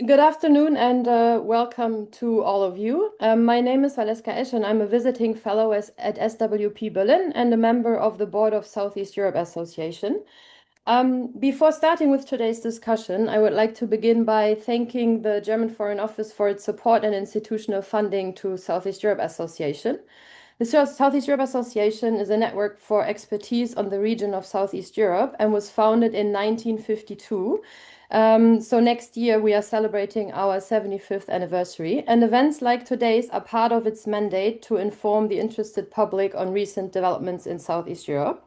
Good afternoon and welcome to all of you. My name is Valeska Esch and I'm a visiting fellow at SWP Berlin and a member of the board of Southeast Europe Association. Before starting with today's discussion, I would like to begin by thanking the German Foreign Office for its support and institutional funding to Southeast Europe Association. The Southeast Europe Association is a network for expertise on the region of Southeast Europe and was founded in 1952. So next year we are celebrating our 75th anniversary, and events like today's are part of its mandate to inform the interested public on recent developments in Southeast Europe.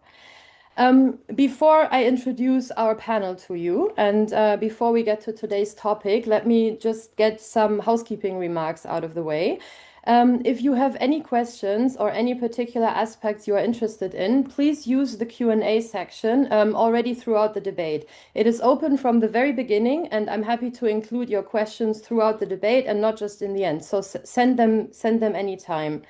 Before I introduce our panel to you, and before we get to today's topic, let me just get some housekeeping remarks out of the way. If you have any questions or any particular aspects you are interested in, please use the Q&A section already throughout the debate. It is open from the very beginning, and I'm happy to include your questions throughout the debate and not just in the end. So send them anytime.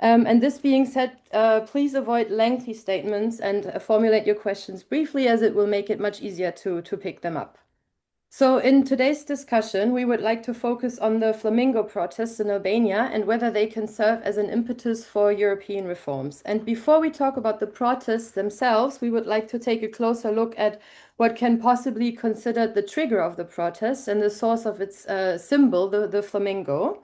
And this being said, please avoid lengthy statements and formulate your questions briefly, as it will make it much easier to pick them up. So in today's discussion, we would like to focus on the Flamingo protests in Albania and whether they can serve as an impetus for European reforms. And before we talk about the protests themselves, we would like to take a closer look at what can possibly considered the trigger of the protests and the source of its symbol, the flamingo.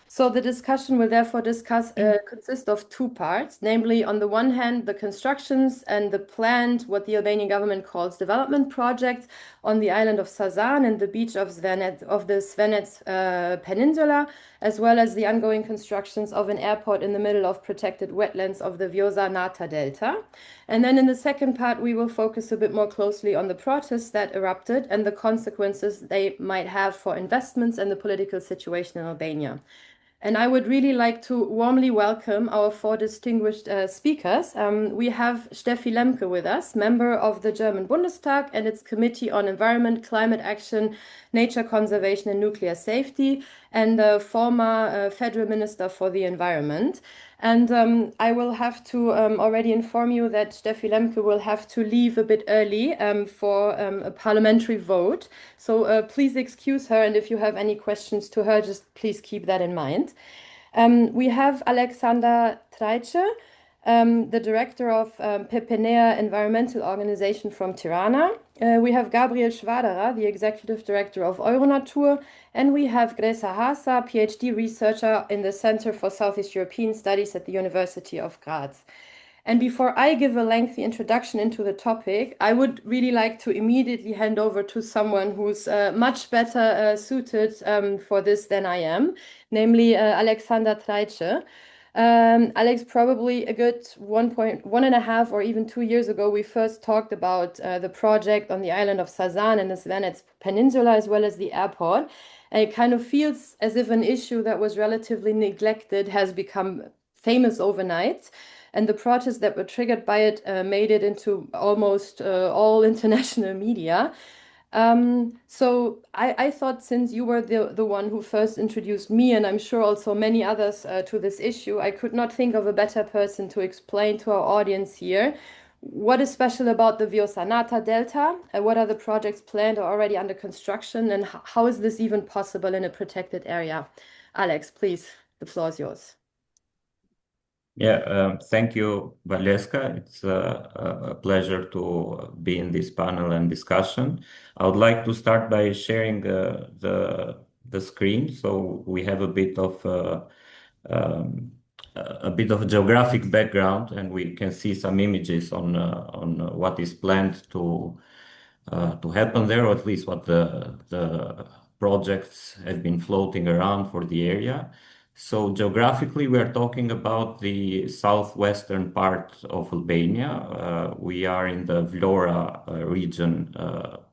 So the discussion will therefore consist of two parts, namely, on the one hand, the constructions and the planned, what the Albanian government calls development projects on the island of Sazan and the beach of the Zvernec Peninsula, as well as the ongoing constructions of an airport in the middle of protected wetlands of the Vjosa Narta Delta. And then in the second part, we will focus a bit more closely on the protests that erupted and the consequences they might have for investments and the political situation in Albania. And I would really like to warmly welcome our four distinguished speakers. We have Steffi Lemke with us, member of the German Bundestag and its Committee on Environment, Climate Action, Nature Conservation and Nuclear Safety, and the former Federal Minister for the Environment. And I will have to already inform you that Steffi Lemke will have to leave a bit early for a parliamentary vote. So please excuse her, and if you have any questions to her, just please keep that in mind. We have Aleksandër Trajçe, the director of PPNEA Environmental Organization from Tirana. We have Gabriel Schwaderer, the executive director of Euronatur, and we have Gresa Hasa, PhD researcher in the Center for Southeast European Studies at the University of Graz. And before I give a lengthy introduction into the topic, I would really like to immediately hand over to someone who's much better suited for this than I am, namely Aleksandër Trajçe. Alex, probably a good 1.5 or even 2 years ago, we first talked about the project on the island of Sazan and the Zvernec Peninsula, as well as the airport. And it kind of feels as if an issue that was relatively neglected has become famous overnight. And the protests that were triggered by it made it into almost all international media. So I thought, since you were the one who first introduced me, and I'm sure also many others to this issue, I could not think of a better person to explain to our audience here what is special about the Vjosa Delta, what are the projects planned or already under construction, and how is this even possible in a protected area? Alex, please, the floor is yours. Yeah, thank you, Valeska. It's a pleasure to be in this panel and discussion. I would like to start by sharing the screen, so we have a bit of geographic background, and we can see some images on what is planned to happen there, or at least what the projects have been floating around for the area. So geographically, we are talking about the southwestern part of Albania. We are in the Vlora region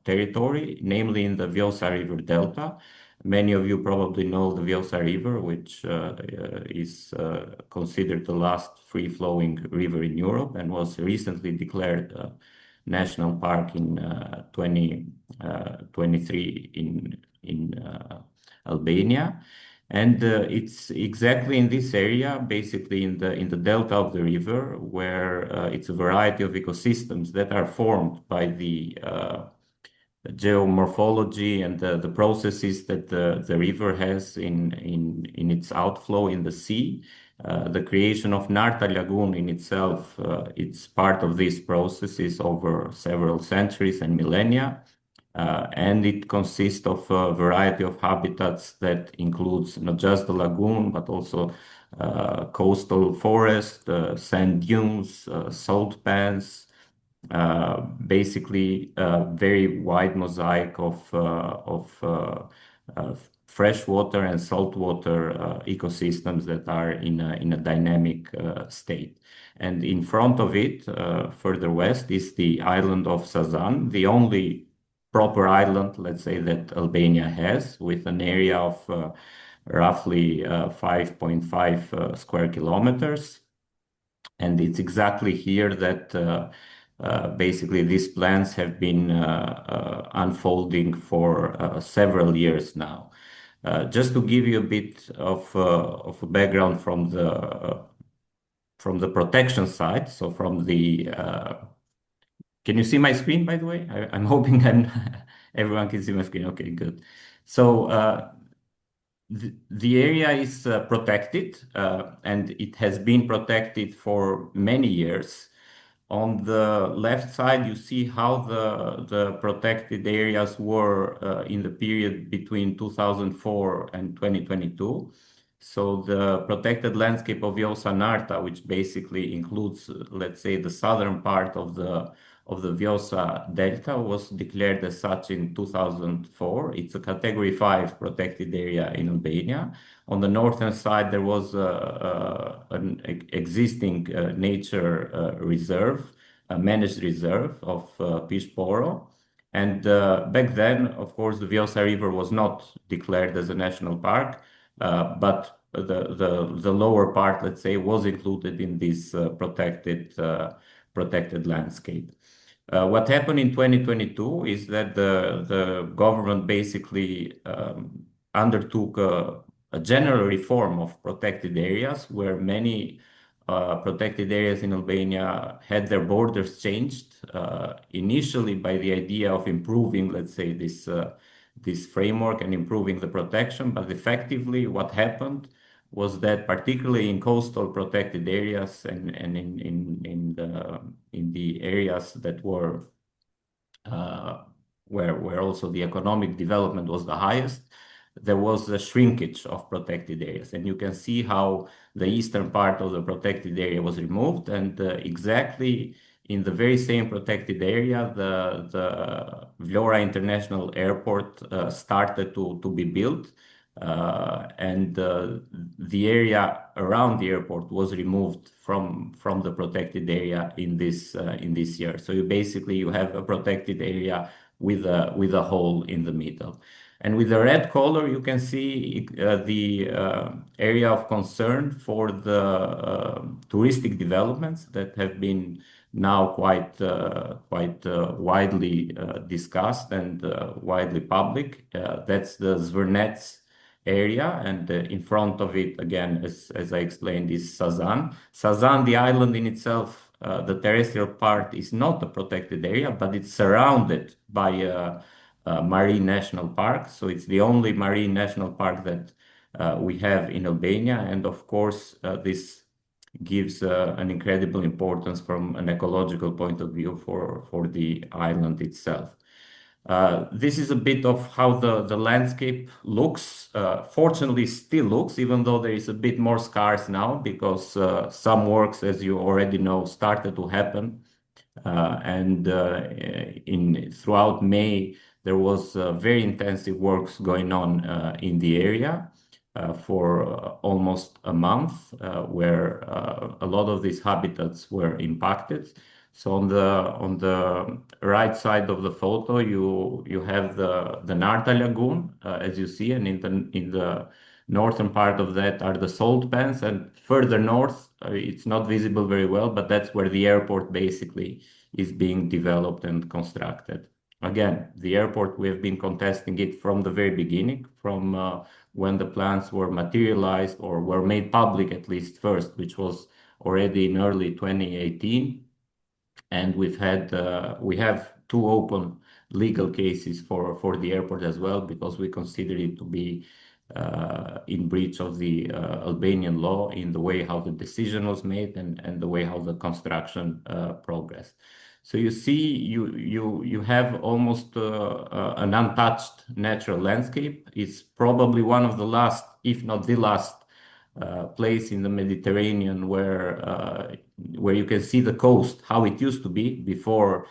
territory, namely in the Vjosa River Delta. Many of you probably know the Vjosa River, which is considered the last free-flowing river in Europe and was recently declared national park in 2023 in Albania. And it's exactly in this area, basically in the delta of the river, where it's a variety of ecosystems that are formed by the geomorphology and the processes that the river has in its outflow in the sea. The creation of Narta Lagoon in itself, it's part of these processes over several centuries and millennia. And it consists of a variety of habitats that includes not just the lagoon, but also coastal forest, sand dunes, salt pans, basically a very wide mosaic of freshwater and saltwater ecosystems that are in a dynamic state. And in front of it, further west, is the island of Sazan, the only proper island, let's say, that Albania has, with an area of roughly 5.5 square kilometers. And it's exactly here that basically these plans have been unfolding for several years now. Just to give you a bit of a background from the protection side, so from the can you see my screen, by the way? I'm hoping everyone can see my screen. Okay, good. So the area is protected, and it has been protected for many years. On the left side, you see how the protected areas were in the period between 2004 and 2022. So the protected landscape of Vjosa Narta, which basically includes, let's say, the southern part of the Vjosa Delta, was declared as such in 2004. It's a category 5 protected area in Albania. On the northern side, there was an existing nature reserve, a managed reserve of Pishporo. And back then, of course, the Vjosa River was not declared as a national park, but the lower part, let's say, was included in this protected landscape. What happened in 2022 is that the government basically undertook a general reform of protected areas, where many protected areas in Albania had their borders changed, initially by the idea of improving, let's say, this framework and improving the protection. But effectively, what happened was that, particularly in coastal protected areas and in the areas that were where also the economic development was the highest, there was a shrinkage of protected areas. And you can see how the eastern part of the protected area was removed, and exactly in the very same protected area, the Vlora International Airport started to be built. And the area around the airport was removed from the protected area in this year. So you have a protected area with a hole in the middle. And with the red color, you can see the area of concern for the touristic developments that have been now quite widely discussed and widely public. That's the Zvernec area, and in front of it, again, as I explained, is Sazan. Sazan, the island in itself, the terrestrial part is not a protected area, but it's surrounded by a marine national park. So it's the only marine national park that we have in Albania, and of course, this gives an incredible importance from an ecological point of view for the island itself. This is a bit of how the landscape looks. Fortunately, still looks, even though there is a bit more scars now, because some works, as you already know, started to happen. And throughout May, there was very intensive works going on in the area for almost a month, where a lot of these habitats were impacted. So on the right side of the photo, you have the Narta Lagoon, as you see, and in the northern part of that are the salt pans, and further north, it's not visible very well, but that's where the airport basically is being developed and constructed. Again, the airport, we have been contesting it from the very beginning, from when the plans were materialized or were made public, at least first, which was already in early 2018. And we have two open legal cases for the airport as well, because we consider it to be in breach of the Albanian law in the way how the decision was made and the way how the construction progressed. So you see, you have almost an untouched natural landscape. It's probably one of the last, if not the last, place in the Mediterranean where you can see the coast, how it used to be before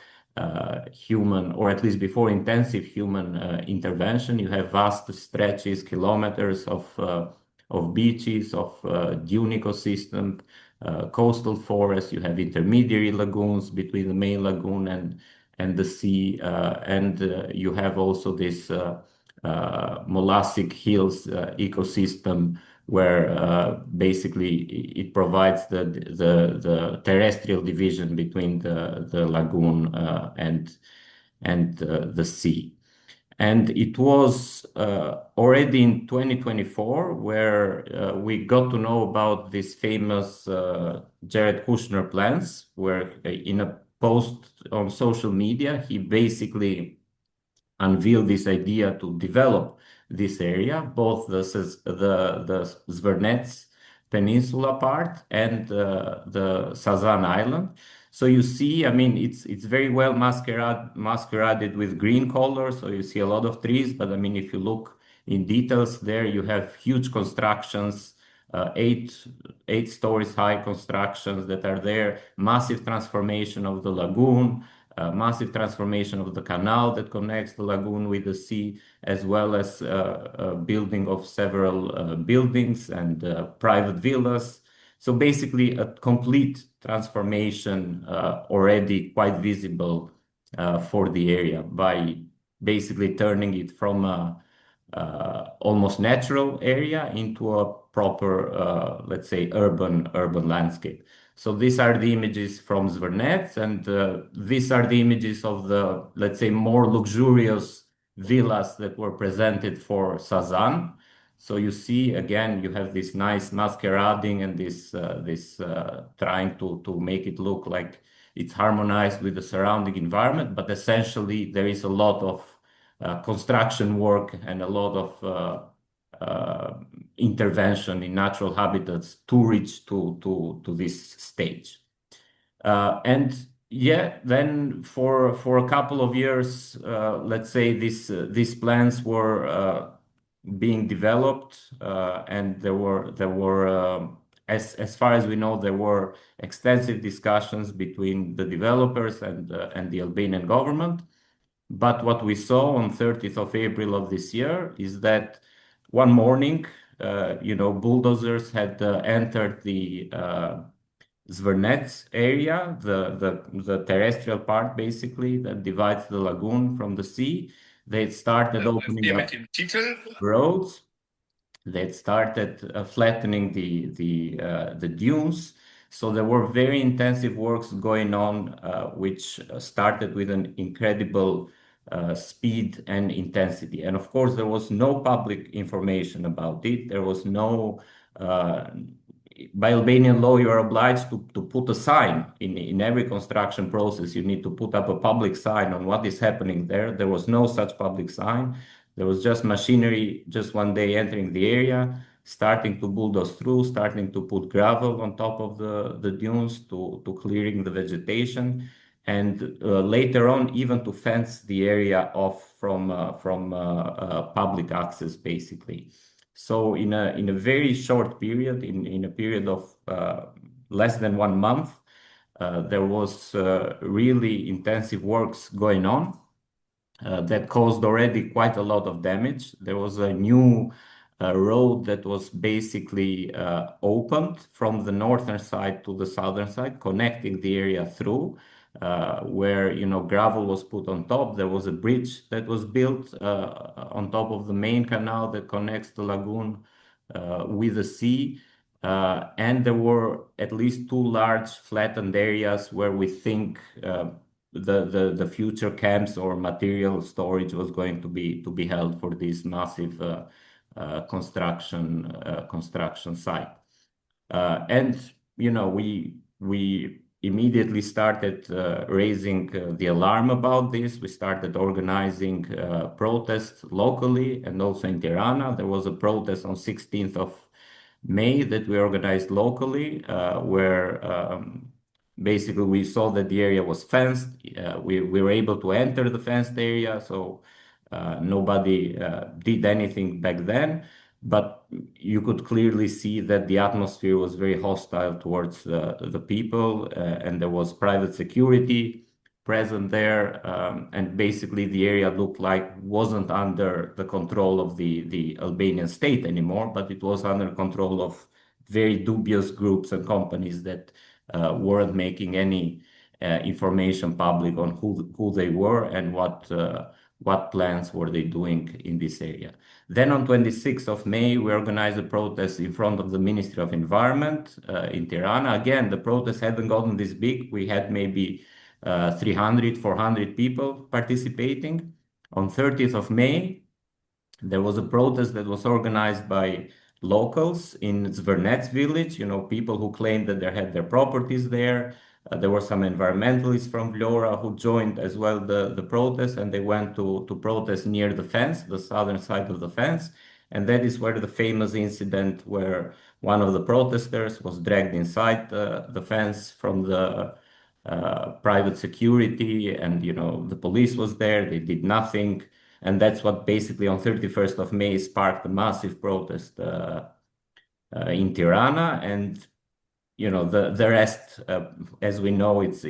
human, or at least before intensive human intervention. You have vast stretches, kilometers of beaches, of dune ecosystem, coastal forests. You have intermediary lagoons between the main lagoon and the sea, and you have also this molassic hills ecosystem where basically it provides the terrestrial division between the lagoon and the sea. And it was already in 2024 where we got to know about this famous Jared Kushner plans, where in a post on social media, he basically unveiled this idea to develop this area, both the Zvernec Peninsula part and the Sazan Island. So you see, I mean, it's very well masqueraded with green colors. So you see a lot of trees, but I mean, if you look in details there, you have huge constructions, eight stories high constructions that are there, massive transformation of the lagoon, massive transformation of the canal that connects the lagoon with the sea, as well as building of several buildings and private villas. So basically a complete transformation already quite visible for the area by basically turning it from a almost natural area into a proper, let's say, urban landscape. So these are the images from Zvernec, and these are the images of the, let's say, more luxurious villas that were presented for Sazan. So you see, again, you have this nice masquerading and this trying to make it look like it's harmonized with the surrounding environment, but essentially there is a lot of construction work and a lot of intervention in natural habitats to reach to this stage. And yeah, then for a couple of years, let's say these plans were being developed, and there were as far as we know, there were extensive discussions between the developers and the Albanian government. But what we saw on 30th of April of this year is that one morning, bulldozers had entered the Zvernec area, the terrestrial part basically that divides the lagoon from the sea. They started opening up roads. They started flattening the dunes. So there were very intensive works going on, which started with an incredible speed and intensity. And of course, there was no public information about it. There was no, by Albanian law, you are obliged to put a sign in every construction process. You need to put up a public sign on what is happening there. There was no such public sign. There was just machinery just one day entering the area, starting to bulldoze through, starting to put gravel on top of the dunes to clearing the vegetation, and later on even to fence the area off from public access, basically. So in a very short period, in a period of less than 1 month, there was really intensive works going on. That caused already quite a lot of damage. There was a new road that was basically opened from the northern side to the southern side, connecting the area through, where gravel was put on top. There was a bridge that was built on top of the main canal that connects the lagoon with the sea. And there were at least 2 large flattened areas where we think the future camps or material storage was going to be held for this massive construction site. And we immediately started raising the alarm about this. We started organizing protests locally and also in Tirana. There was a protest on 16th of May that we organized locally, where basically we saw that the area was fenced. We were able to enter the fenced area, so nobody did anything back then. But you could clearly see that the atmosphere was very hostile towards the people, and there was private security present there, and basically the area looked like wasn't under the control of the Albanian state anymore, but it was under control of very dubious groups and companies that weren't making any information public on who they were and what plans were they doing in this area. Then on 26th of May, we organized a protest in front of the Ministry of Environment in Tirana. Again, the protest hadn't gotten this big. We had maybe 300, 400 people participating. On 30th of May, there was a protest that was organized by locals in Zvernec village, people who claimed that they had their properties there. There were some environmentalists from Vjosa who joined as well the protest, and they went to protest near the fence, the southern side of the fence. And that is where the famous incident where one of the protesters was dragged inside the fence from the private security, and the police was there. They did nothing. And that's what basically on 31st of May sparked a massive protest in Tirana. And the rest, as we know, it's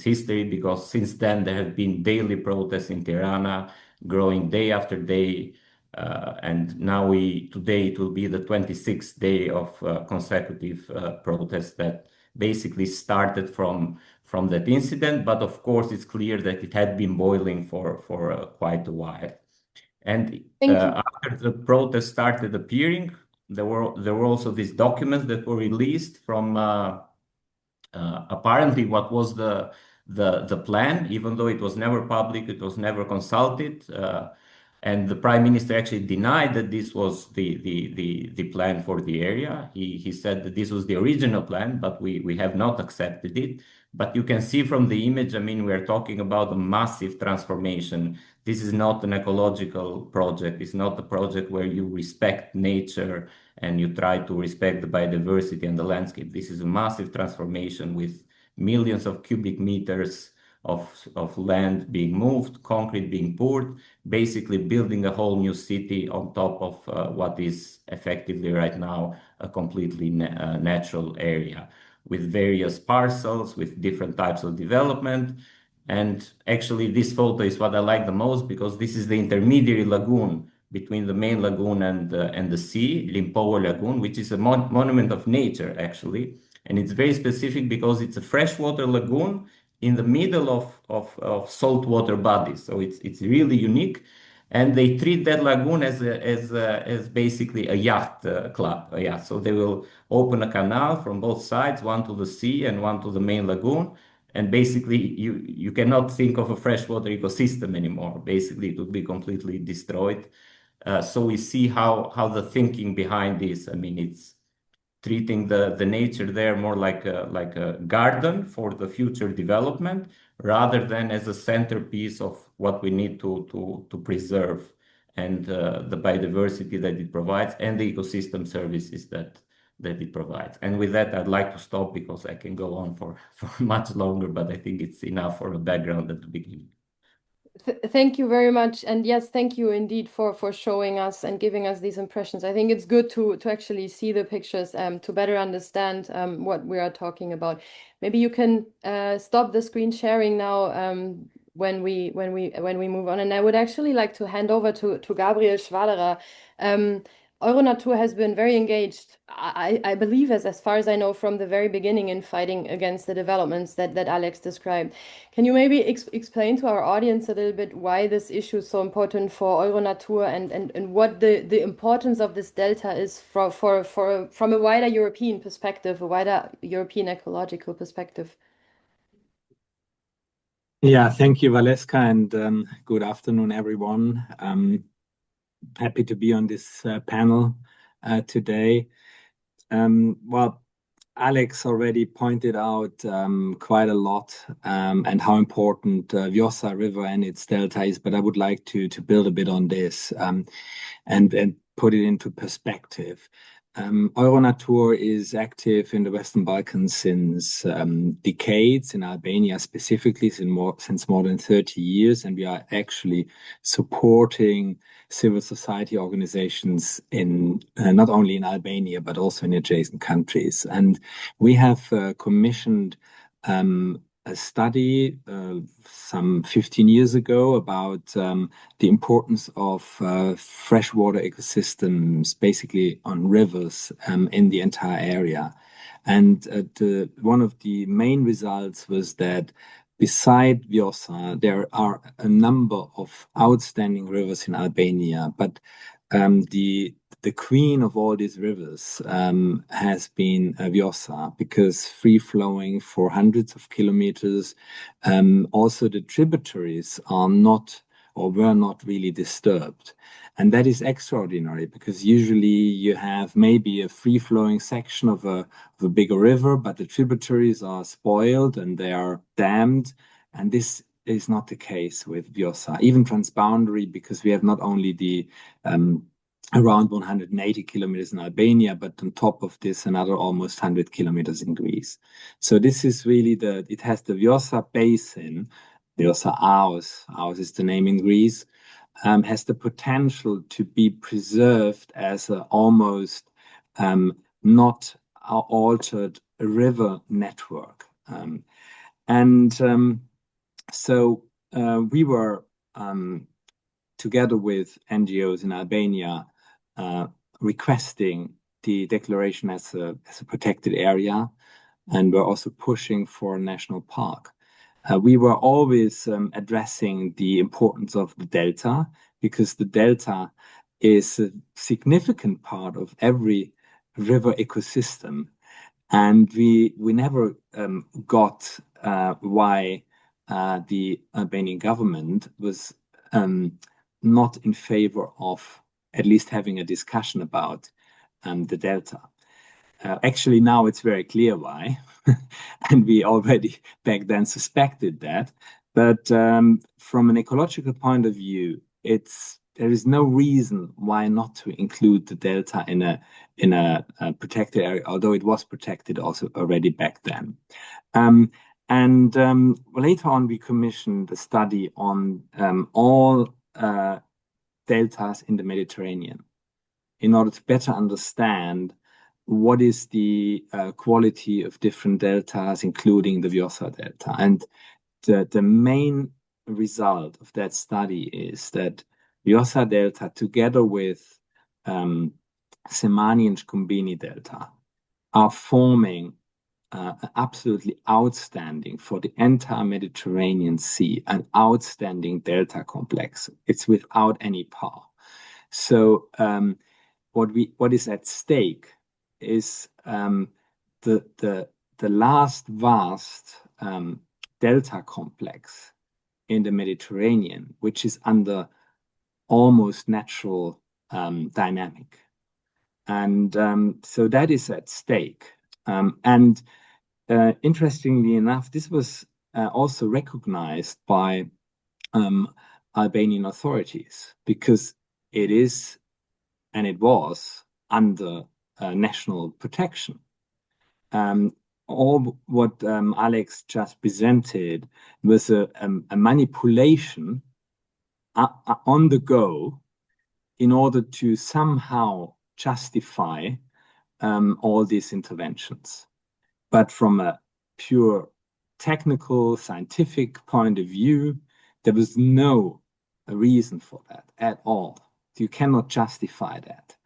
history, because since then there have been daily protests in Tirana, growing day after day, and now today it will be the 26th day of consecutive protests that basically started from that incident. But of course, it's clear that it had been boiling for quite a while. And after the protests started appearing, there were also these documents that were released from apparently what was the plan, even though it was never public, it was never consulted. And the Prime Minister actually denied that this was the plan for the area. He said that this was the original plan, but we have not accepted it. But you can see from the image, I mean, we're talking about a massive transformation. This is not an ecological project. It's not a project where you respect nature and you try to respect the biodiversity and the landscape. This is a massive transformation with millions of cubic meters of land being moved, concrete being poured, basically building a whole new city on top of what is effectively right now a completely natural area, with various parcels, with different types of development. And actually, this photo is what I like the most, because this is the intermediary lagoon between the main lagoon and the sea, Limpopo Lagoon, which is a monument of nature, actually. And it's very specific because it's a freshwater lagoon in the middle of saltwater bodies. So it's really unique. And they treat that lagoon as basically a yacht club. Yeah, so they will open a canal from both sides, one to the sea and one to the main lagoon. And basically, you cannot think of a freshwater ecosystem anymore. Basically, it would be completely destroyed. So we see how the thinking behind this. I mean, it's treating the nature there more like a garden for the future development, rather than as a centerpiece of what we need to preserve, and the biodiversity that it provides and the ecosystem services that it provides. And with that, I'd like to stop, because I can go on for much longer, but I think it's enough for a background at the beginning. Thank you very much. And yes, thank you indeed for showing us and giving us these impressions. I think it's good to actually see the pictures to better understand what we are talking about. Maybe you can stop the screen sharing now when we move on. And I would actually like to hand over to Gabriel Schwaderer. Euronatur has been very engaged, I believe, as far as I know, from the very beginning in fighting against the developments that Alex described. Can you maybe explain to our audience a little bit why this issue is so important for Euronatur, and what the importance of this delta is from a wider European perspective, a wider European ecological perspective? Yeah, thank you, Valeska, and good afternoon, everyone. Happy to be on this panel today. Well, Alex already pointed out quite a lot and how important Vjosa River and its delta is, but I would like to build a bit on this and put it into perspective. Euronatur is active in the Western Balkans since decades, in Albania specifically since more than 30 years, and we are actually supporting civil society organizations in not only in Albania but also in adjacent countries. And we have commissioned a study some 15 years ago about the importance of freshwater ecosystems, basically on rivers in the entire area. And one of the main results was that beside Vjosa, there are a number of outstanding rivers in Albania, but the queen of all these rivers has been Vjosa, because free flowing for hundreds of kilometers. Also, the tributaries are not or were not really disturbed. And that is extraordinary because usually you have maybe a free flowing section of a bigger river, but the tributaries are spoiled and they are dammed. And this is not the case with Vjosa, even transboundary, because we have not only the around 180 kilometers in Albania, but on top of this, another almost 100 kilometers in Greece. So this is really it has the Vjosa basin, Vjosa Aos is the name in Greece, has the potential to be preserved as an almost not altered river network. So we were, together with NGOs in Albania, requesting the declaration as a protected area, and we're also pushing for a national park. We were always addressing the importance of the delta, because the delta is a significant part of every river ecosystem, and we never got why the Albanian government was not in favor of at least having a discussion about the delta. Actually, now it's very clear why, and we already back then suspected that. But from an ecological point of view, there is no reason why not to include the delta in a protected area, although it was protected also already back then. Later on, we commissioned a study on all deltas in the Mediterranean in order to better understand what is the quality of different deltas, including the Vjosa Delta. And the main result of that study is that Vjosa Delta, together with Semani and Shkumbini Delta, are forming absolutely outstanding for the entire Mediterranean Sea, an outstanding delta complex. It's without any par. So what is at stake is the last vast delta complex in the Mediterranean, which is under almost natural dynamic. And so that is at stake. Interestingly enough, this was also recognized by Albanian authorities, because it is and it was under national protection. All what Alex just presented was a manipulation on the go in order to somehow justify all these interventions. But from a pure technical, scientific point of view, there was no reason for that at all. You cannot justify that.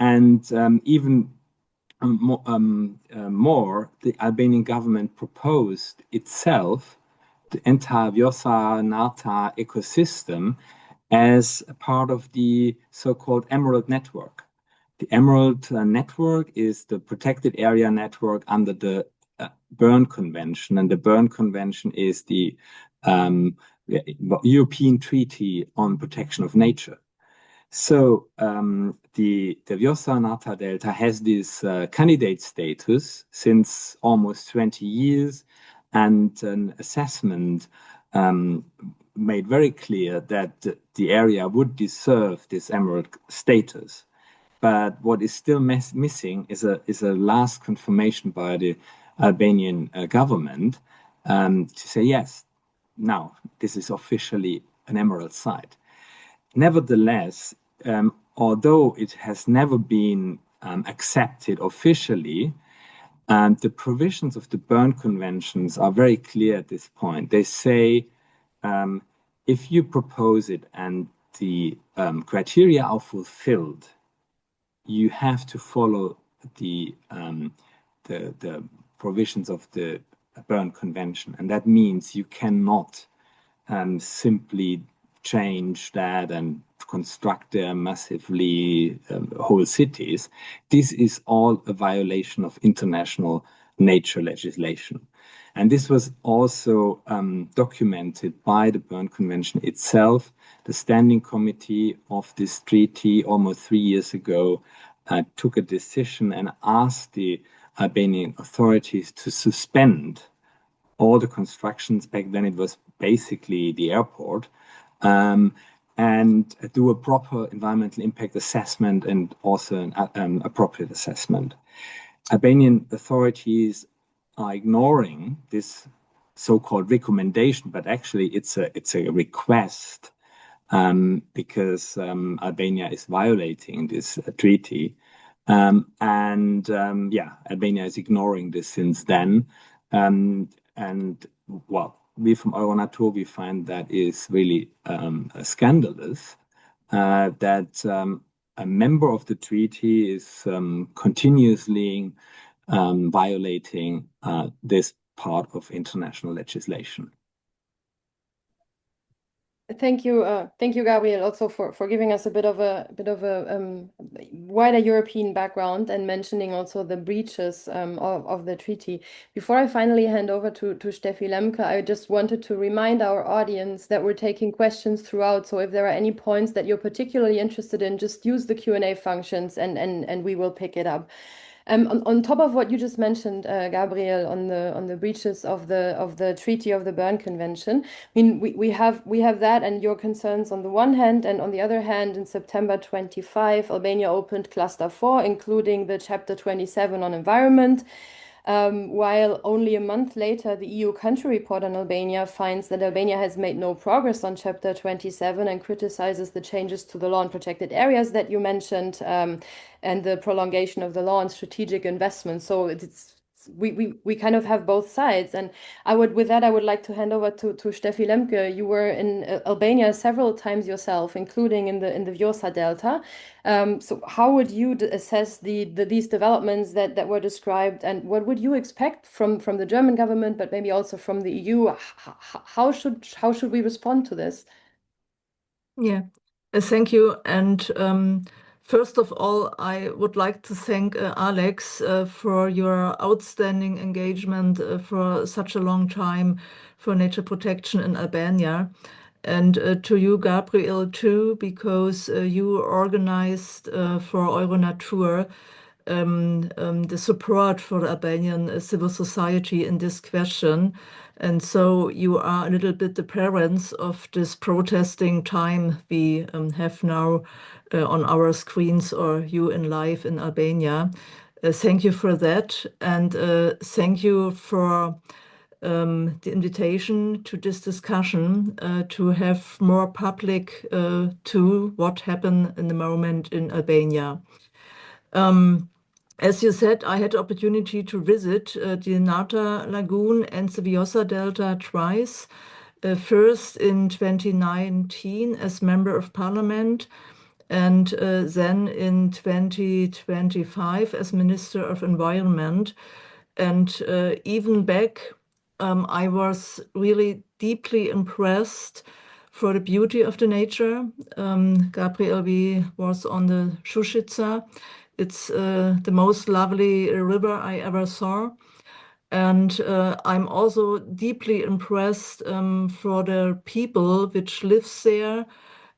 And even more, the Albanian government proposed itself the entire Vjosa Narta ecosystem as a part of the so-called Emerald Network. The Emerald Network is the protected area network under the Berne Convention, and the Berne Convention is the European Treaty on Protection of Nature. So the Vjosa Narta Delta has this candidate status since almost 20 years, and an assessment made very clear that the area would deserve this emerald status. But what is still missing is a last confirmation by the Albanian government to say, yes, now this is officially an emerald site. Nevertheless, although it has never been accepted officially, the provisions of the Berne Conventions are very clear at this point. They say if you propose it and the criteria are fulfilled, you have to follow the provisions of the Berne Convention, and that means you cannot simply change that and construct there massively whole cities. This is all a violation of international nature legislation. And this was also documented by the Berne Convention itself. The Standing Committee of this treaty almost 3 years ago took a decision and asked the Albanian authorities to suspend all the constructions. Back then it was basically the airport, and do a proper environmental impact assessment and also an appropriate assessment. Albanian authorities are ignoring this so-called recommendation, but actually it's a request because Albania is violating this treaty. Albania is ignoring this since then. Well, we from Euronatur, we find that is really scandalous that a member of the treaty is continuously violating this part of international legislation. Thank you, Gabriel, also for giving us a bit of a wider European background and mentioning also the breaches of the treaty. Before I finally hand over to Steffi Lemke, I just wanted to remind our audience that we're taking questions throughout. So if there are any points that you're particularly interested in, just use the Q&A functions and we will pick it up. On top of what you just mentioned, Gabriel, on the breaches of the Treaty of the Berne Convention, I mean, we have that and your concerns on the one hand, and on the other hand, in September 25, Albania opened Cluster 4, including the Chapter 27 on environment. While only a month later, the EU country report on Albania finds that Albania has made no progress on Chapter 27 and criticizes the changes to the law on protected areas that you mentioned, and the prolongation of the law on strategic investments. So we kind of have both sides. And with that, I would like to hand over to Steffi Lemke. You were in Albania several times yourself, including in the Vjosa Delta. So how would you assess these developments that were described, and what would you expect from the German government, but maybe also from the EU? How should we respond to this? Yeah, thank you. And first of all, I would like to thank Alex for your outstanding engagement for such a long time for nature protection in Albania. And to you, Gabriel, too, because you organized for Euronatur the support for Albanian civil society in this question. And so you are a little bit the parents of this protesting time we have now on our screens, or you in live in Albania. Thank you for that. And thank you for the invitation to this discussion to have more public to what happened in the moment in Albania. As you said, I had the opportunity to visit the Narta Lagoon and the Vjosa Delta twice. First in 2019 as Member of Parliament, and then in 2025 as Minister of Environment. And even back, I was really deeply impressed for the beauty of the nature. Gabriel, we was on the Šušica. It's the most lovely river I ever saw. And I'm also deeply impressed for the people which lives there,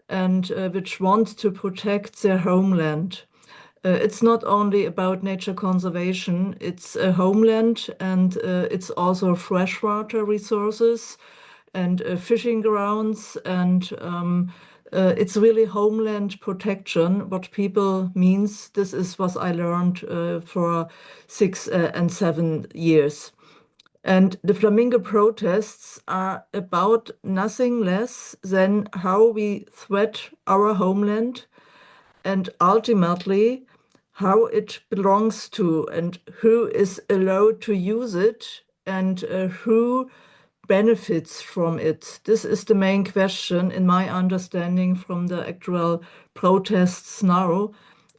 and which want to protect their homeland. It's not only about nature conservation, it's a homeland, and it's also freshwater resources and fishing grounds, and it's really homeland protection, what people means. This is what I learned for 6 and 7 years. And the Flamingo protests are about nothing less than how we threat our homeland and ultimately how it belongs to and who is allowed to use it and who benefits from it. This is the main question in my understanding from the actual protests now.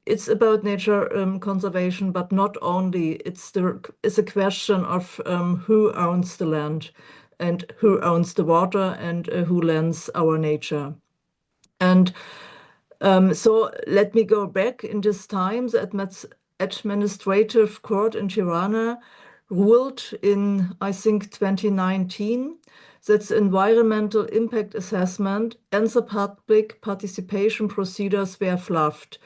It's about nature conservation, but not only. It's a question of who owns the land and who owns the water and who lends our nature. And so let me go back in this time. The administrative court in Tirana ruled in, I think, 2019 that the environmental impact assessment and the public participation procedures were fluffed.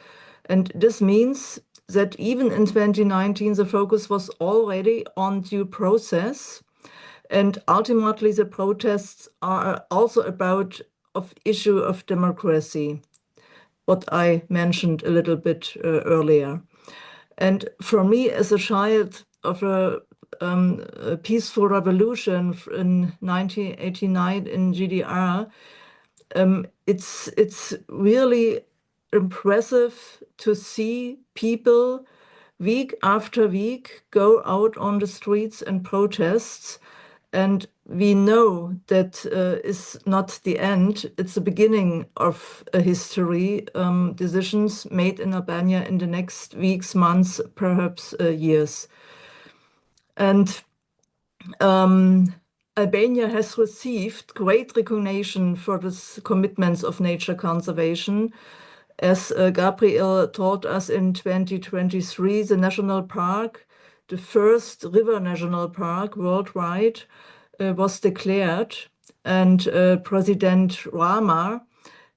And this means that even in 2019, the focus was already on due process. And ultimately, the protests are also about of issue of democracy, what I mentioned a little bit earlier. And for me, as a child of a peaceful revolution in 1989 in GDR, it's really impressive to see people week after week go out on the streets and protests. And we know that is not the end. It's the beginning of a history, decisions made in Albania in the next weeks, months, perhaps years. And Albania has received great recognition for its commitments of nature conservation. As Gabriel told us in 2023, the national park, the first river national park worldwide, was declared, and President Rama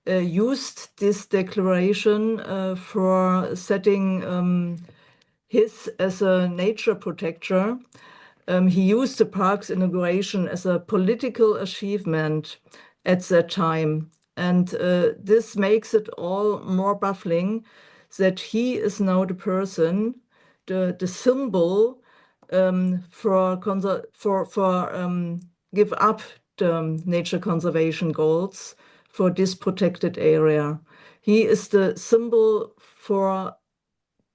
used this declaration for setting his as a nature protector. He used the park's inauguration as a political achievement at that time. And this makes it all more baffling that he is now the person, the symbol for give up the nature conservation goals for this protected area. He is the symbol for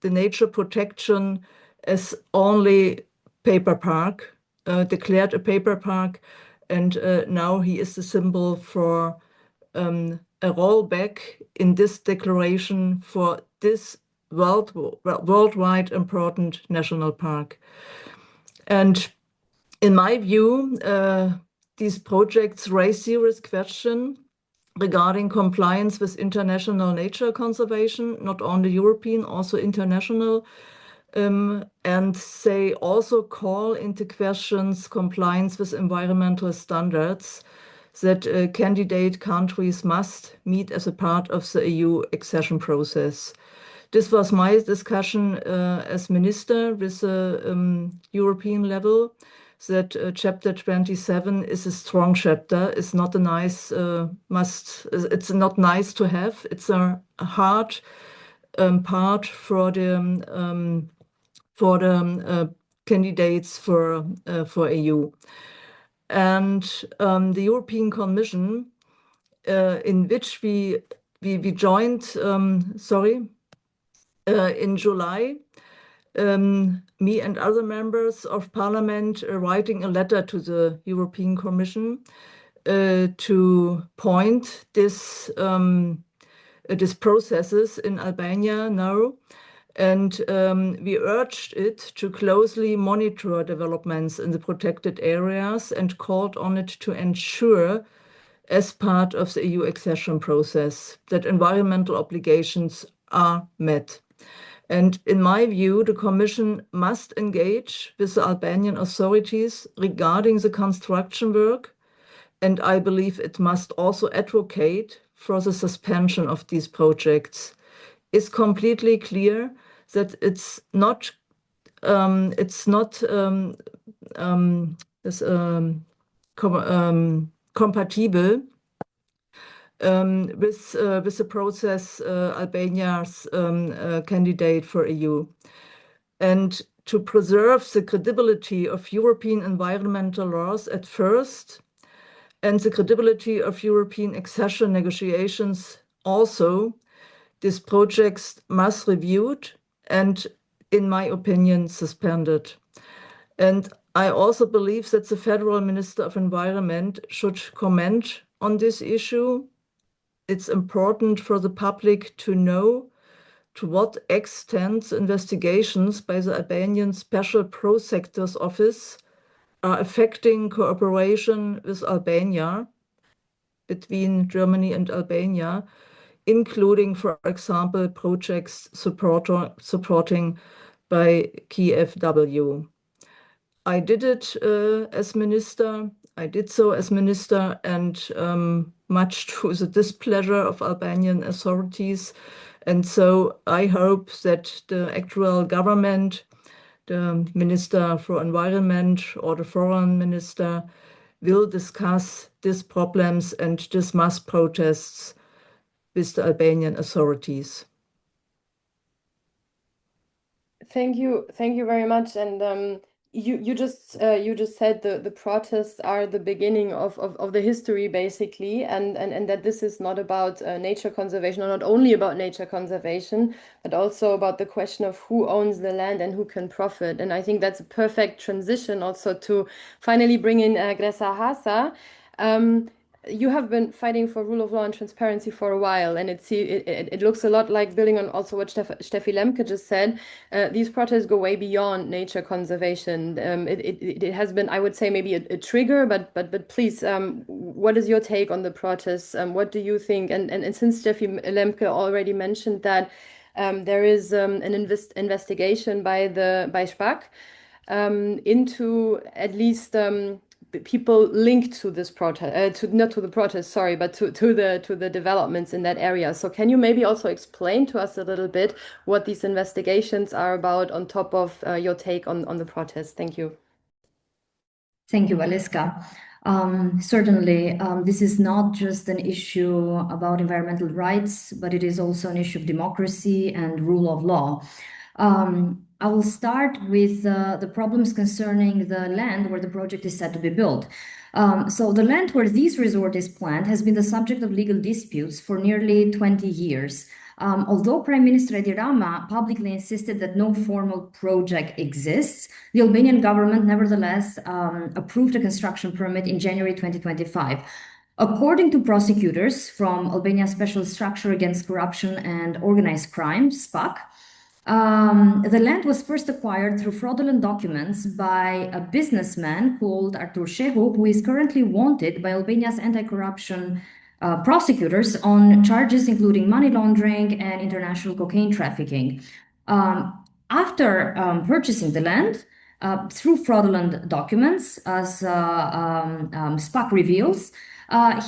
the nature protection as only paper park, declared a paper park, and now he is the symbol for a rollback in this declaration for this worldwide important national park. And in my view, these projects raise serious questions regarding compliance with international nature conservation, not only European, also international. And they also call into questions compliance with environmental standards that candidate countries must meet as a part of the EU accession process. This was my discussion as minister with the European level, that chapter 27 is a strong chapter. It's not a nice it's not nice to have. It's a hard part for the candidates for EU. And the European Commission, in which we joined, in July, me and other members of parliament writing a letter to the European Commission to point this processes in Albania now. And we urged it to closely monitor developments in the protected areas and called on it to ensure, as part of the EU accession process, that environmental obligations are met. And in my view, the Commission must engage with the Albanian authorities regarding the construction work, and I believe it must also advocate for the suspension of these projects is completely clear that it's not compatible with the process Albania's candidate for EU. And to preserve the credibility of European environmental laws at first, and the credibility of European accession negotiations also, these projects must be reviewed and, in my opinion, suspended. And I also believe that the Federal Minister of Environment should comment on this issue. It's important for the public to know to what extent investigations by the Albanian Special Prosecutors Office are affecting cooperation with Albania, between Germany and Albania, including, for example, projects supporting by KfW. I did so as minister, and much to the displeasure of Albanian authorities. And so I hope that the actual government, the Minister for Environment or the Foreign Minister, will discuss these problems and these mass protests with the Albanian authorities. Thank you very much. And you just said the protests are the beginning of the history, basically, and that this is not about nature conservation, or not only about nature conservation, but also about the question of who owns the land and who can profit. And I think that's a perfect transition also to finally bring in Gresa Hasa. You have been fighting for rule of law and transparency for a while, and it looks a lot like, building on also what Steffi Lemke just said, these protests go way beyond nature conservation. It has been, I would say, maybe a trigger, but please, what is your take on the protests? What do you think? And since Steffi Lemke already mentioned that there is an investigation by SPAC into at least people linked to this protest, not to the protest, sorry, but to the developments in that area. So can you maybe also explain to us a little bit what these investigations are about, on top of your take on the protest? Thank you. Thank you, Valeska. Certainly, this is not just an issue about environmental rights, but it is also an issue of democracy and rule of law. I will start with the problems concerning the land where the project is said to be built. So the land where this resort is planned has been the subject of legal disputes for nearly 20 years. Although Prime Minister Edi Rama publicly insisted that no formal project exists, the Albanian government nevertheless approved a construction permit in January 2025. According to prosecutors from Albania's Special Structure Against Corruption and Organized Crime, SPAC, the land was first acquired through fraudulent documents by a businessman called Artur Shehu, who is currently wanted by Albania's anti-corruption prosecutors on charges including money laundering and international cocaine trafficking. After purchasing the land through fraudulent documents, as SPAC reveals,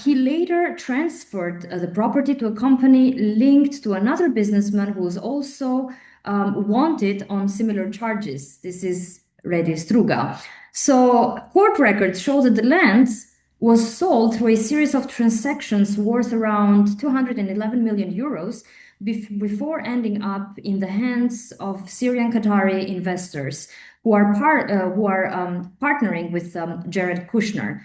he later transferred the property to a company linked to another businessman who was also wanted on similar charges. This is Redi Struga. So court records show that the land was sold through a series of transactions worth around 211 million euros before ending up in the hands of Syrian Qatari investors who are partnering with Jared Kushner.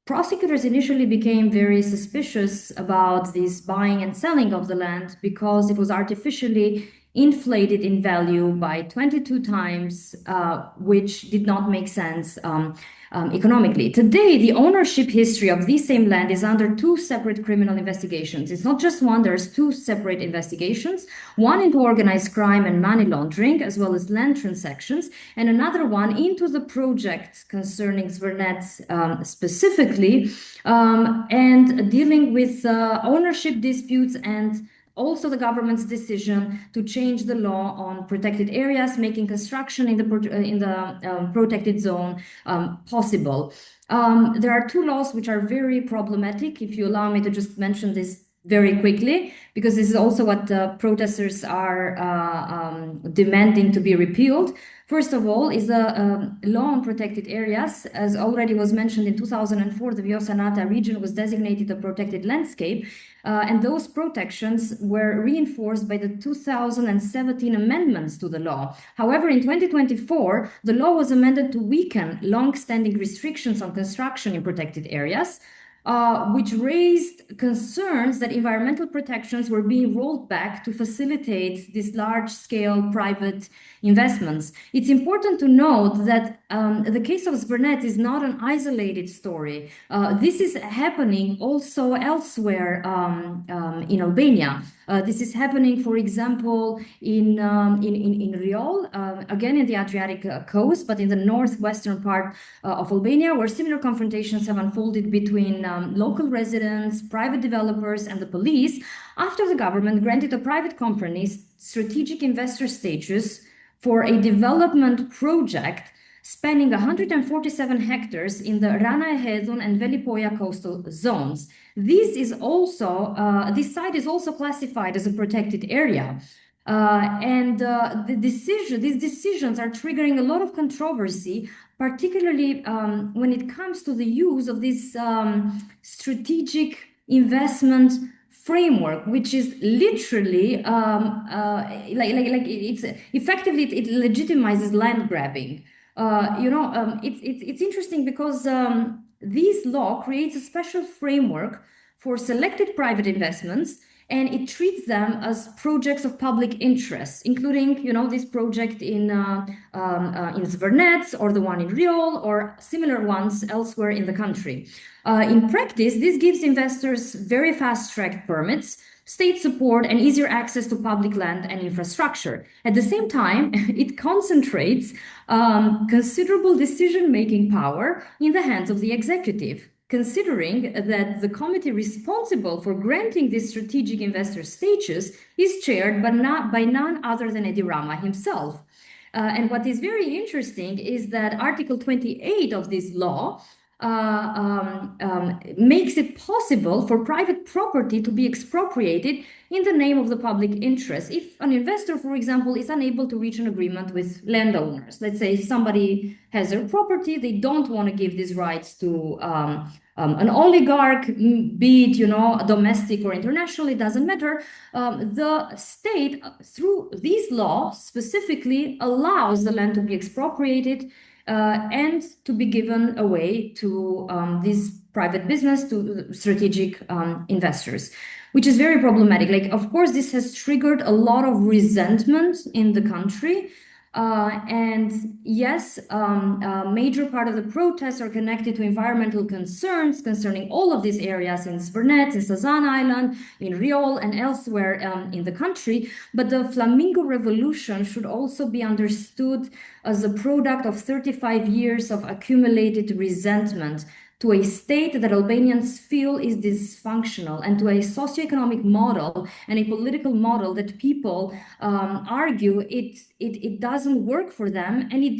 Prosecutors initially became very suspicious about this buying and selling of the land because it was artificially inflated in value by 22 times, which did not make sense economically. Today, the ownership history of this same land is under two separate criminal investigations. It's not just one, there's two separate investigations, one into organized crime and money laundering, as well as land transactions, and another one into the project concerning Zvernec specifically, and dealing with ownership disputes and also the government's decision to change the law on protected areas, making construction in the protected zone possible. There are two laws which are very problematic. If you allow me to just mention this very quickly, because this is also what the protesters are demanding to be repealed. First of all is the law on protected areas. As already was mentioned, in 2004, the Vjosa Delta region was designated a protected landscape, and those protections were reinforced by the 2017 amendments to the law. However, in 2024, the law was amended to weaken long-standing restrictions on construction in protected areas, which raised concerns that environmental protections were being rolled back to facilitate these large-scale private investments. It's important to note that the case of Zvernec is not an isolated story. This is happening also elsewhere in Albania. This is happening, for example, in Riol, again in the Adriatic coast, but in the northwestern part of Albania, where similar confrontations have unfolded between local residents, private developers, and the police, after the government granted a private company strategic investor status for a development project spanning 147 hectares in the Rana Hedon and Velipoja coastal zones. This site is also classified as a protected area. These decisions are triggering a lot of controversy, particularly when it comes to the use of this strategic investment framework, which is literally it's effectively it legitimizes land grabbing. It's interesting because this law creates a special framework for selected private investments, and it treats them as projects of public interest, including, this project in Zvernec, or the one in Riol, or similar ones elsewhere in the country. In practice, this gives investors very fast-track permits, state support, and easier access to public land and infrastructure. At the same time, it concentrates considerable decision-making power in the hands of the executive, considering that the committee responsible for granting this strategic investor status is chaired by none other than Edi Rama himself. And what is very interesting is that Article 28 of this law makes it possible for private property to be expropriated in the name of the public interest. If an investor, for example, is unable to reach an agreement with landowners, let's say somebody has their property, they don't want to give these rights to an oligarch, be it, domestic or international, it doesn't matter. The state, through these laws, specifically allows the land to be expropriated and to be given away to this private business, to strategic investors, which is very problematic. Of course, this has triggered a lot of resentment in the country. And yes, a major part of the protests are connected to environmental concerns concerning all of these areas in Zvernec, in Sazan Island, in Riol, and elsewhere in the country. But the Flamingo revolution should also be understood as a product of 35 years of accumulated resentment to a state that Albanians feel is dysfunctional, and to a socioeconomic model and a political model that people argue it doesn't work for them, and it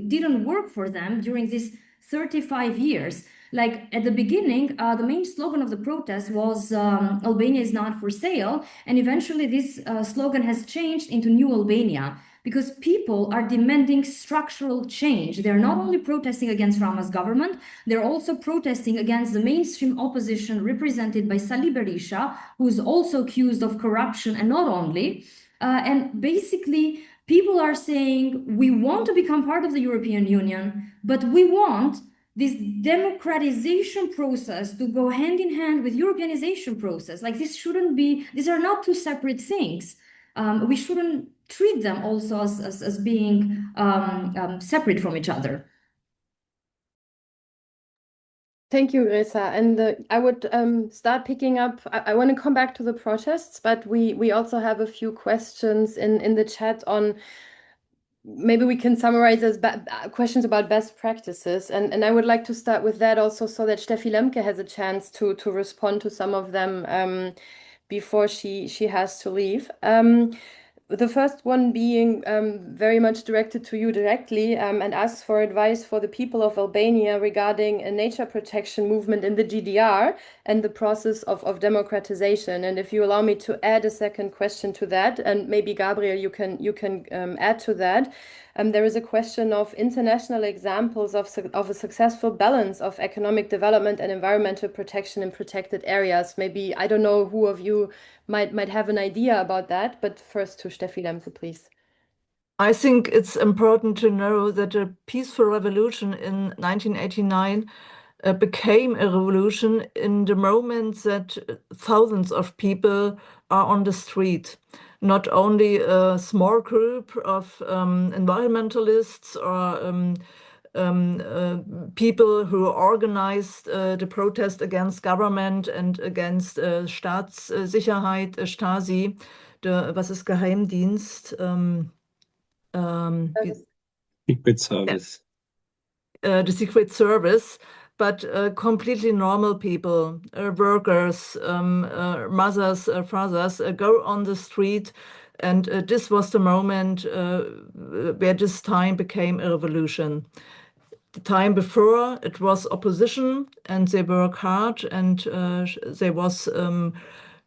didn't work for them during these 35 years. Like at the beginning, the main slogan of the protest was Albania is not for sale, and eventually this slogan has changed into New Albania, because people are demanding structural change. They're not only protesting against Rama's government, they're also protesting against the mainstream opposition represented by Sali Berisha, who's also accused of corruption, and not only. And basically, people are saying, we want to become part of the European Union, but we want this democratization process to go hand in hand with Europeanization process. Like, this shouldn't be, these are not two separate things. We shouldn't treat them also as being separate from each other. Thank you, Gresa. And I would start picking up. I want to come back to the protests, but we also have a few questions in the chat on, maybe we can summarize as questions about best practices. And I would like to start with that also, so that Steffi Lemke has a chance to respond to some of them. before she has to leave. The first one being very much directed to you directly and asks for advice for the people of Albania regarding a nature protection movement in the GDR and the process of democratization. And if you allow me to add a second question to that, and maybe Gabriel, you can add to that. There is a question of international examples of a successful balance of economic development and environmental protection in protected areas. Maybe, I don't know who of you might have an idea about that, but first to Steffi Lemke, please. I think it's important to know that a peaceful revolution in 1989 became a revolution in the moment that thousands of people are on the street. Not only a small group of environmentalists or people who organized the protest against government and against Staatssicherheit, Stasi, was ist Geheimdienst? Secret Service. The Secret Service, but completely normal people, workers, mothers, fathers, go on the street. And this was the moment where this time became a revolution. The time before, it was opposition, and they worked hard, and they was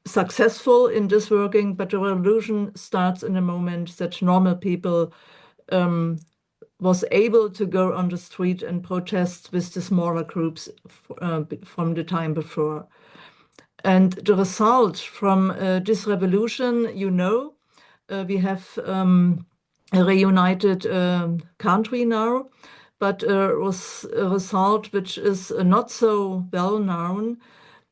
successful in this working, but the revolution starts in the moment that normal people was able to go on the street and protest with the smaller groups from the time before. And the result from this revolution, we have a reunited country now, but a result which is not so well known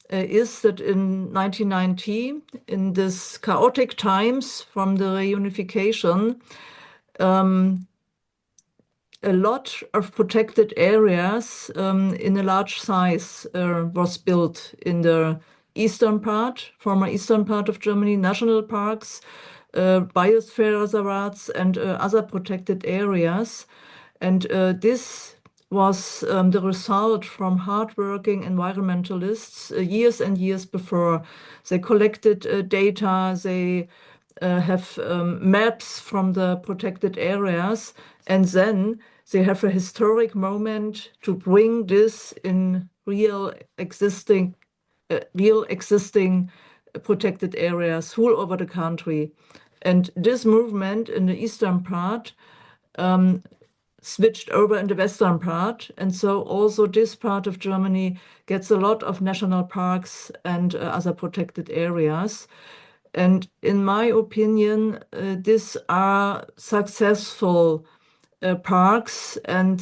is that in 1990, in this chaotic times from the reunification, a lot of protected areas in a large size was built in the former eastern part of Germany, national parks, biosphere reservoirs, and other protected areas. And this was the result from hardworking environmentalists years and years before. They collected data, they have maps from the protected areas, and then they have a historic moment to bring this in real existing protected areas all over the country. And this movement in the eastern part switched over in the western part. And so also this part of Germany gets a lot of national parks and other protected areas. And in my opinion, these are successful parks, and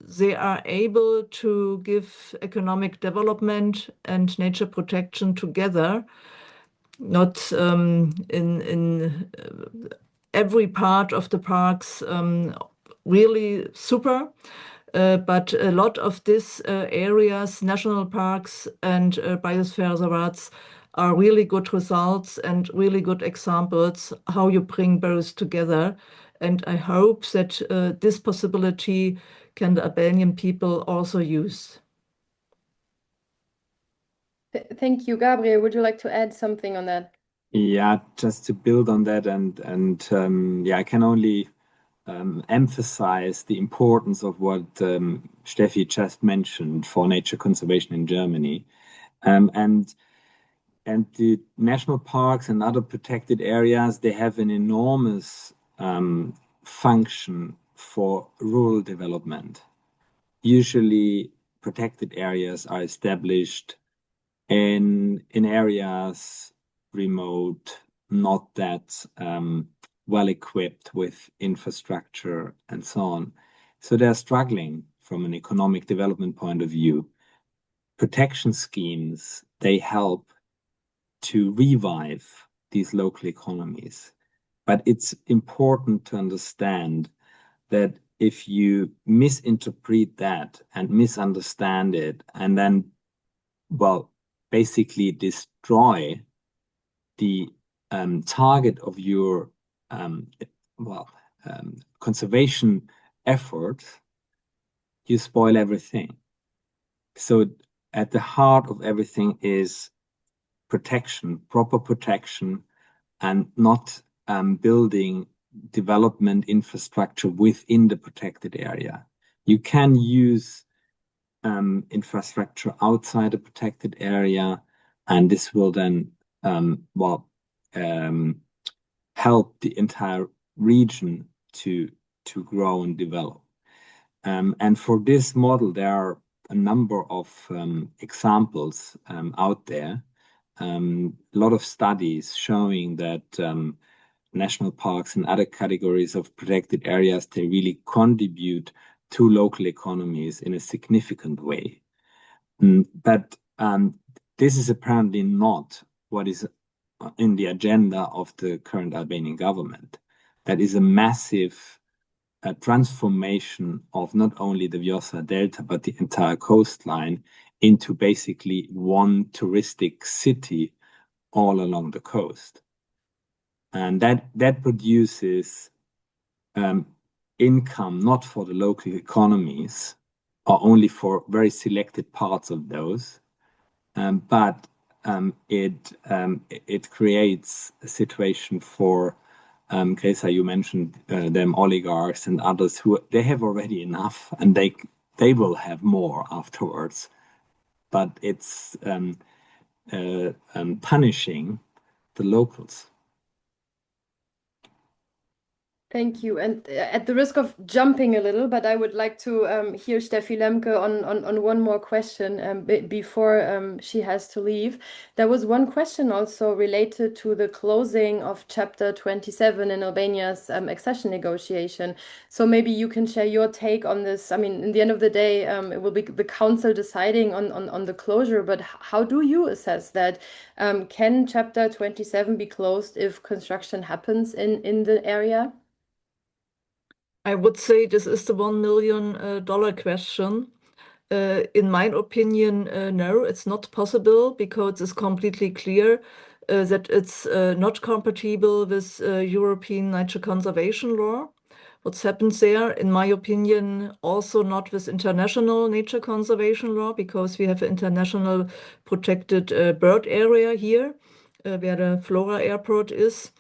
they are able to give economic development and nature protection together. Not in every part of the parks really super, but a lot of these areas, national parks and biosphere reservoirs, are really good results and really good examples how you bring both together. And I hope that this possibility can the Albanian people also use. Thank you. Gabriel, would you like to add something on that? Yeah, just to build on that, and yeah, I can only emphasize the importance of what Steffi just mentioned for nature conservation in Germany, and the national parks and other protected areas, they have an enormous function for rural development. Usually, protected areas are established in areas remote, not that well equipped with infrastructure and so on. So they're struggling from an economic development point of view. Protection schemes, they help to revive these local economies. But it's important to understand that if you misinterpret that and misunderstand it, and then, well, basically destroy the target of your conservation efforts, you spoil everything. So at the heart of everything is protection, proper protection, and not building development infrastructure within the protected area. You can use infrastructure outside the protected area, and this will then help the entire region to grow and develop. And for this model, there are a number of examples out there. A lot of studies showing that national parks and other categories of protected areas, they really contribute to local economies in a significant way. But this is apparently not what is in the agenda of the current Albanian government. That is a massive transformation of not only the Vjosa Delta, but the entire coastline into basically one touristic city all along the coast. And that produces income not for the local economies, or only for very selected parts of those, but it creates a situation for Gresa, you mentioned them oligarchs and others who they have already enough, and they will have more afterwards. But it's punishing the locals. Thank you. And at the risk of jumping a little, but I would like to hear Steffi Lemke on one more question before she has to leave. There was one question also related to the closing of Chapter 27 in Albania's accession negotiation. So maybe you can share your take on this. I mean, in the end of the day, it will be the council deciding on the closure, but how do you assess that? Can Chapter 27 be closed if construction happens in the area? I would say this is the $1 million question. In my opinion, no, it's not possible, because it's completely clear that it's not compatible with European nature conservation law. What's happened there, in my opinion, also not with international nature conservation law, because we have an international protected bird area here, where the Flora Airport is.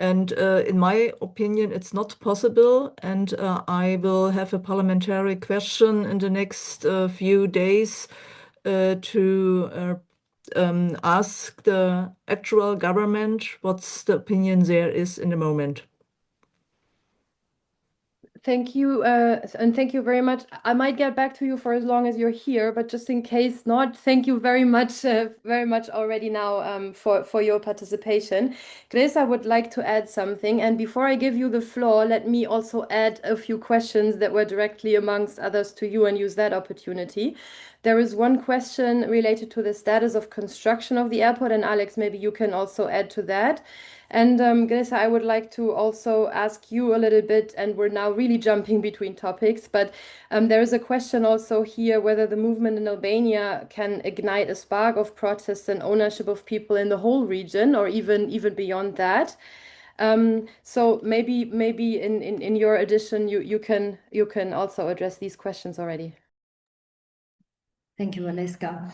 And in my opinion, it's not possible. And I will have a parliamentary question in the next few days to ask the actual government what's the opinion there is in the moment. Thank you, and thank you very much. I might get back to you for as long as you're here, but just in case not, thank you very much already now for your participation. Gresa would like to add something, and before I give you the floor, let me also add a few questions that were directly amongst others to you and use that opportunity. There is one question related to the status of construction of the airport, and Alex, maybe you can also add to that. And Gresa, I would like to also ask you a little bit, and we're now really jumping between topics, but there is a question also here whether the movement in Albania can ignite a spark of protest and ownership of people in the whole region, or even beyond that. So maybe in your addition you can also address these questions already. Thank you, Valeska.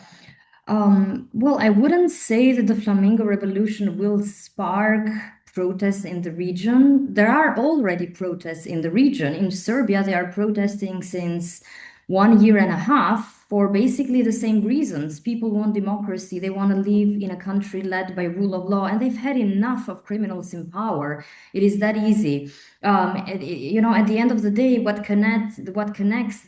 Well, I wouldn't say that the Flamingo Revolution will spark protests in the region. There are already protests in the region. In Serbia, they are protesting since 1 year and a half for basically the same reasons. People want democracy. They want to live in a country led by rule of law, and they've had enough of criminals in power. It is that easy. You know, at the end of the day, what connects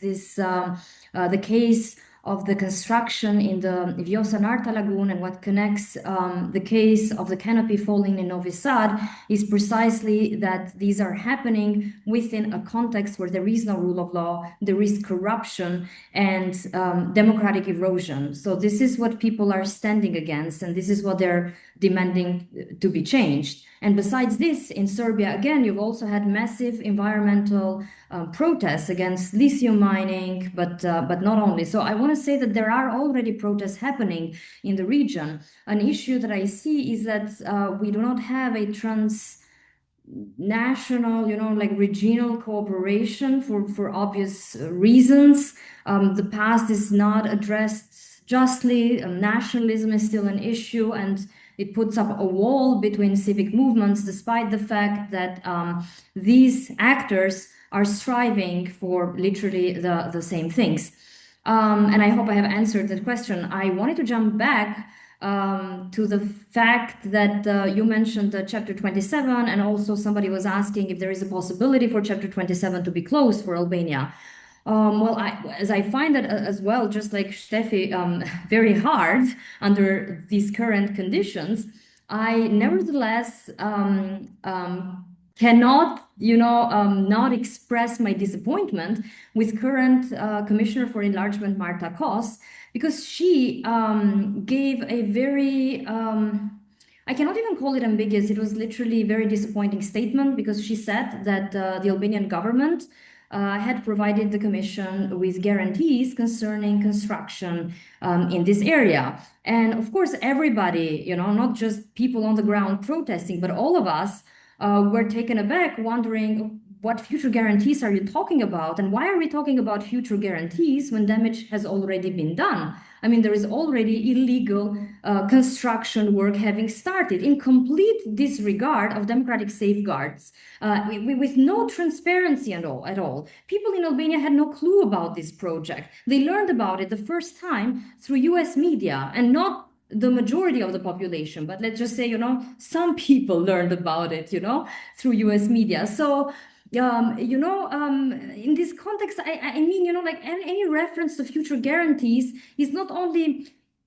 this the case of the construction in the Vjosa Narta Lagoon and what connects the case of the canopy falling in Novi Sad is precisely that these are happening within a context where there is no rule of law, there is corruption and democratic erosion. So this is what people are standing against, and this is what they're demanding to be changed. And besides this, in Serbia, again, you've also had massive environmental protests against lithium mining, but not only. So I want to say that there are already protests happening in the region. An issue that I see is that we do not have a transnational, you know, like regional cooperation for obvious reasons. The past is not addressed justly. Nationalism is still an issue, and It puts up a wall between civic movements, despite the fact that these actors are striving for literally the same things. And I hope I have answered that question. I wanted to jump back to the fact that you mentioned Chapter 27, and also somebody was asking if there is a possibility for Chapter 27 to be closed for Albania. Well, as I find that as well, just like Steffi, very hard under these current conditions, I nevertheless cannot, not express my disappointment with current Commissioner for Enlargement, Marta Kos, because she gave a very, I cannot even call it ambiguous, it was literally a very disappointing statement, because she said that the Albanian government had provided the Commission with guarantees concerning construction in this area. And of course, everybody, not just people on the ground protesting, but all of us were taken aback, wondering, what future guarantees are you talking about? And why are we talking about future guarantees when damage has already been done? I mean, there is already illegal construction work having started in complete disregard of democratic safeguards, with no transparency at all. People in Albania had no clue about this project. They learned about it the first time through US media, and not the majority of the population, but let's just say, some people learned about it, through US media. So, in this context, I mean, like any reference to future guarantees is not only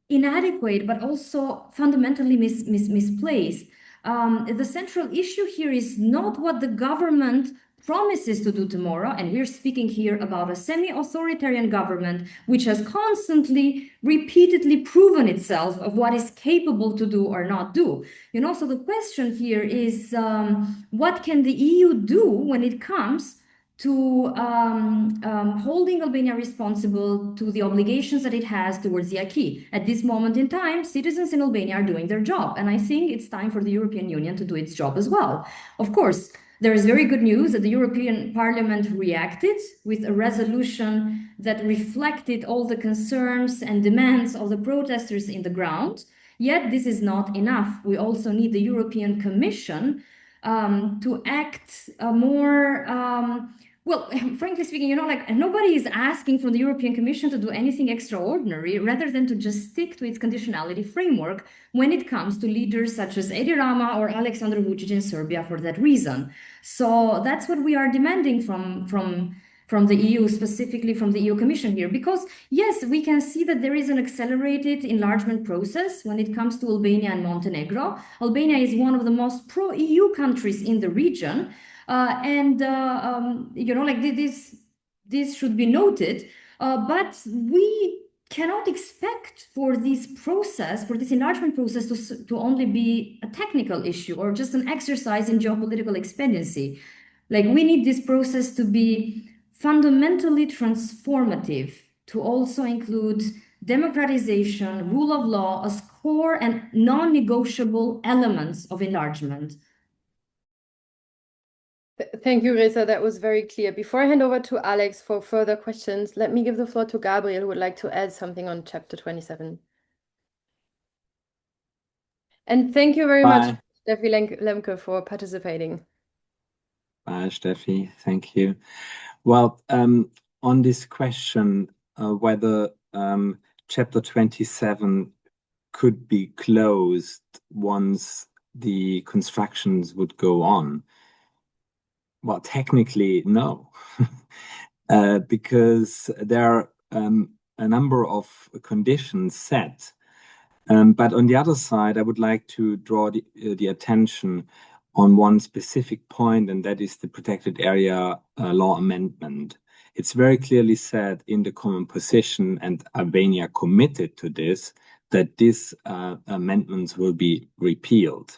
inadequate, but also fundamentally misplaced. The central issue here is not what the government promises to do tomorrow, and we're speaking here about a semi-authoritarian government which has constantly, repeatedly proven itself of what is capable to do or not do. So the question here is, what can the EU do when it comes to holding Albania responsible to the obligations that it has towards the acquis? At this moment in time, citizens in Albania are doing their job, and I think it's time for the European Union to do its job as well. Of course, there is very good news that the European Parliament reacted with a resolution that reflected all the concerns and demands of the protesters in the ground. Yet this is not enough. We also need the European Commission to act more, well, frankly speaking, like nobody is asking from the European Commission to do anything extraordinary, rather than to just stick to its conditionality framework when it comes to leaders such as Edi Rama or Aleksandër Vučić in Serbia for that reason. So that's what we are demanding from the EU, specifically from the EU Commission here, because yes, we can see that there is an accelerated enlargement process when it comes to Albania and Montenegro. Albania is one of the most pro-EU countries in the region. Like this should be noted, but we cannot expect for this process, for this enlargement process, to only be a technical issue or just an exercise in geopolitical expediency. Like, we need this process to be fundamentally transformative, to also include democratization, rule of law as core and non-negotiable elements of enlargement. Thank you, Gresa. That was very clear. Before I hand over to Alex for further questions, let me give the floor to Gabriel, who would like to add something on Chapter 27. And thank you very much, Steffi Lemke, for participating. Bye, Steffi. Thank you. Well, on this question, whether Chapter 27 could be closed once the constructions would go on, well, technically, no, because there are a number of conditions set. But on the other side, I would like to draw the attention on one specific point, and that is the protected area law amendment. It's very clearly said in the common position, and Albania committed to this, that these amendments will be repealed.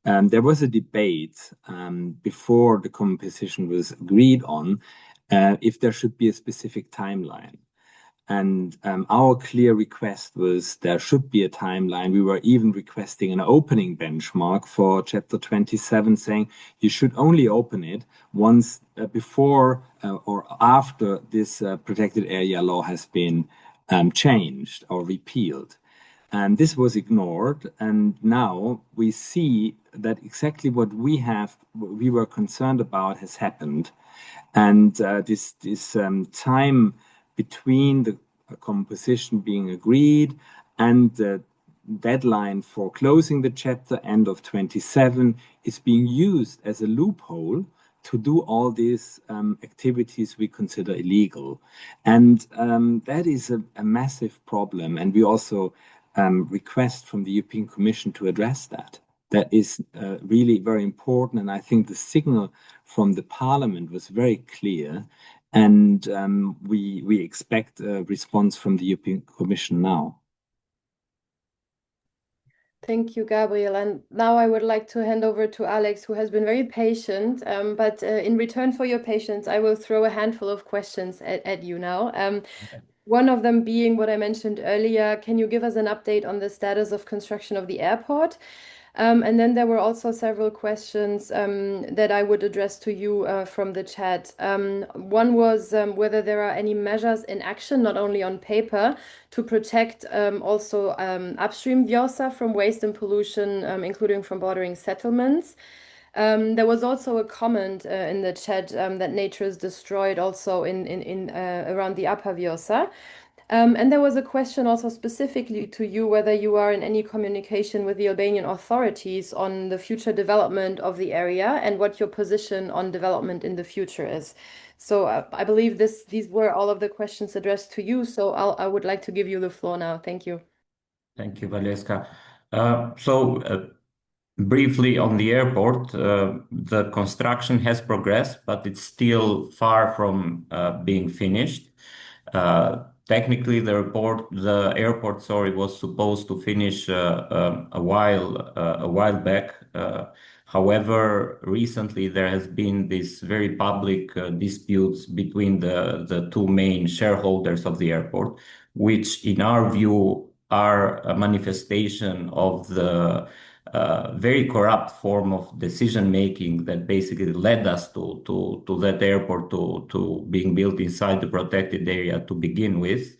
There was a debate before the common position was agreed on if there should be a specific timeline. And our clear request was there should be a timeline. We were even requesting an opening benchmark for Chapter 27, saying you should only open it once before or after this protected area law has been changed or repealed. And this was ignored, and now we see that exactly what we were concerned about has happened. And this time between the composition being agreed and the deadline for closing the chapter, end of 27, is being used as a loophole to do all these activities we consider illegal. And that is a massive problem. And we also request from the European Commission to address that. That is really very important. And I think the signal from the Parliament was very clear. And we expect a response from the European Commission now. Thank you, Gabriel. And now I would like to hand over to Alex, who has been very patient. But in return for your patience, I will throw a handful of questions at you now. One of them being what I mentioned earlier. Can you give us an update on the status of construction of the airport? And then there were also several questions that I would address to you from the chat. One was whether there are any measures in action, not only on paper, to protect also upstream Vjosa from waste and pollution, including from bordering settlements. There was also a comment in the chat that nature is destroyed also in around the Upper Vjosa. And there was a question also specifically to you whether you are in any communication with the Albanian authorities on the future development of the area and what your position on development in the future is. So I believe these were all of the questions addressed to you. So I would like to give you the floor now. Thank you. Thank you, Valeska. Briefly on the airport, the construction has progressed, but it's still far from being finished. Technically, the airport, was supposed to finish a while back. However, recently there has been this very public disputes between the two main shareholders of the airport, which, in our view, are a manifestation of the very corrupt form of decision making that basically led us to that airport to being built inside the protected area to begin with.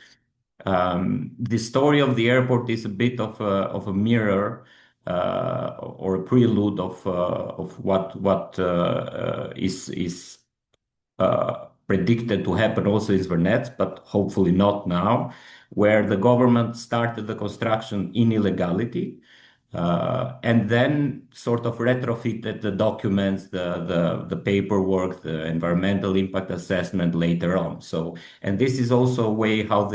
The story of the airport is a bit of a mirror or a prelude of what is predicted to happen also in Zvernec, but hopefully not now, where the government started the construction in illegality. And then sort of retrofitted the documents, the paperwork, the environmental impact assessment later on. And this is also a way how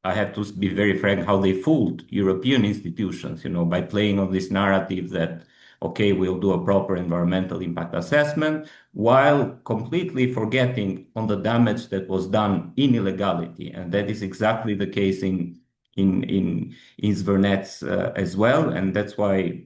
I have to be very frank, how they fooled European institutions, by playing on this narrative that, okay, we'll do a proper environmental impact assessment, while completely forgetting on the damage that was done in illegality. And that is exactly the case in Zvernec as well. And that's why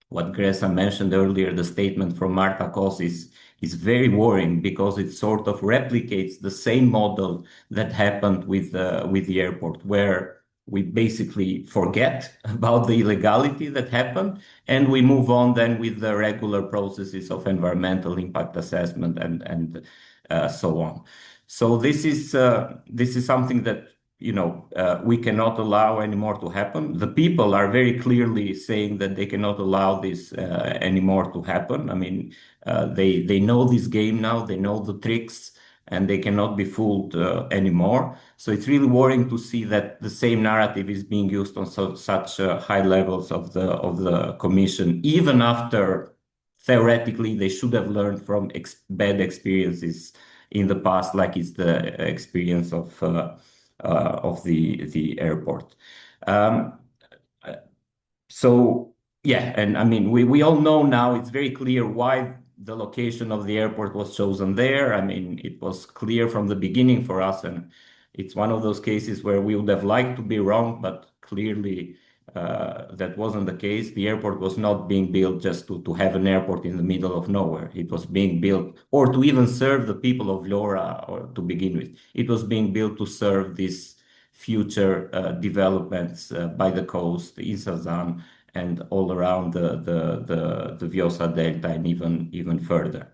what Gresa mentioned earlier, the statement from Marta Kos is very worrying, because it sort of replicates the same model that happened with the airport, where we basically forget about the illegality that happened and we move on then with the regular processes of environmental impact assessment and so on. So this is something that we cannot allow anymore to happen. The people are very clearly saying that they cannot allow this anymore to happen. I mean, they know this game now, they know the tricks, and they cannot be fooled anymore. So it's really worrying to see that the same narrative is being used on such high levels of the Commission, even after theoretically they should have learned from bad experiences in the past, like it's the experience of the airport. So yeah, and I mean, we all know now, it's very clear why the location of the airport was chosen there. I mean, it was clear from the beginning for us, and it's one of those cases where we would have liked to be wrong, but clearly that wasn't the case. The airport was not being built just to have an airport in the middle of nowhere. It was being built, or to even serve the people of Vlora, or to begin with. It was being built to serve these future developments by the coast, in Sazan, and all around the Vjosa Delta, and even further.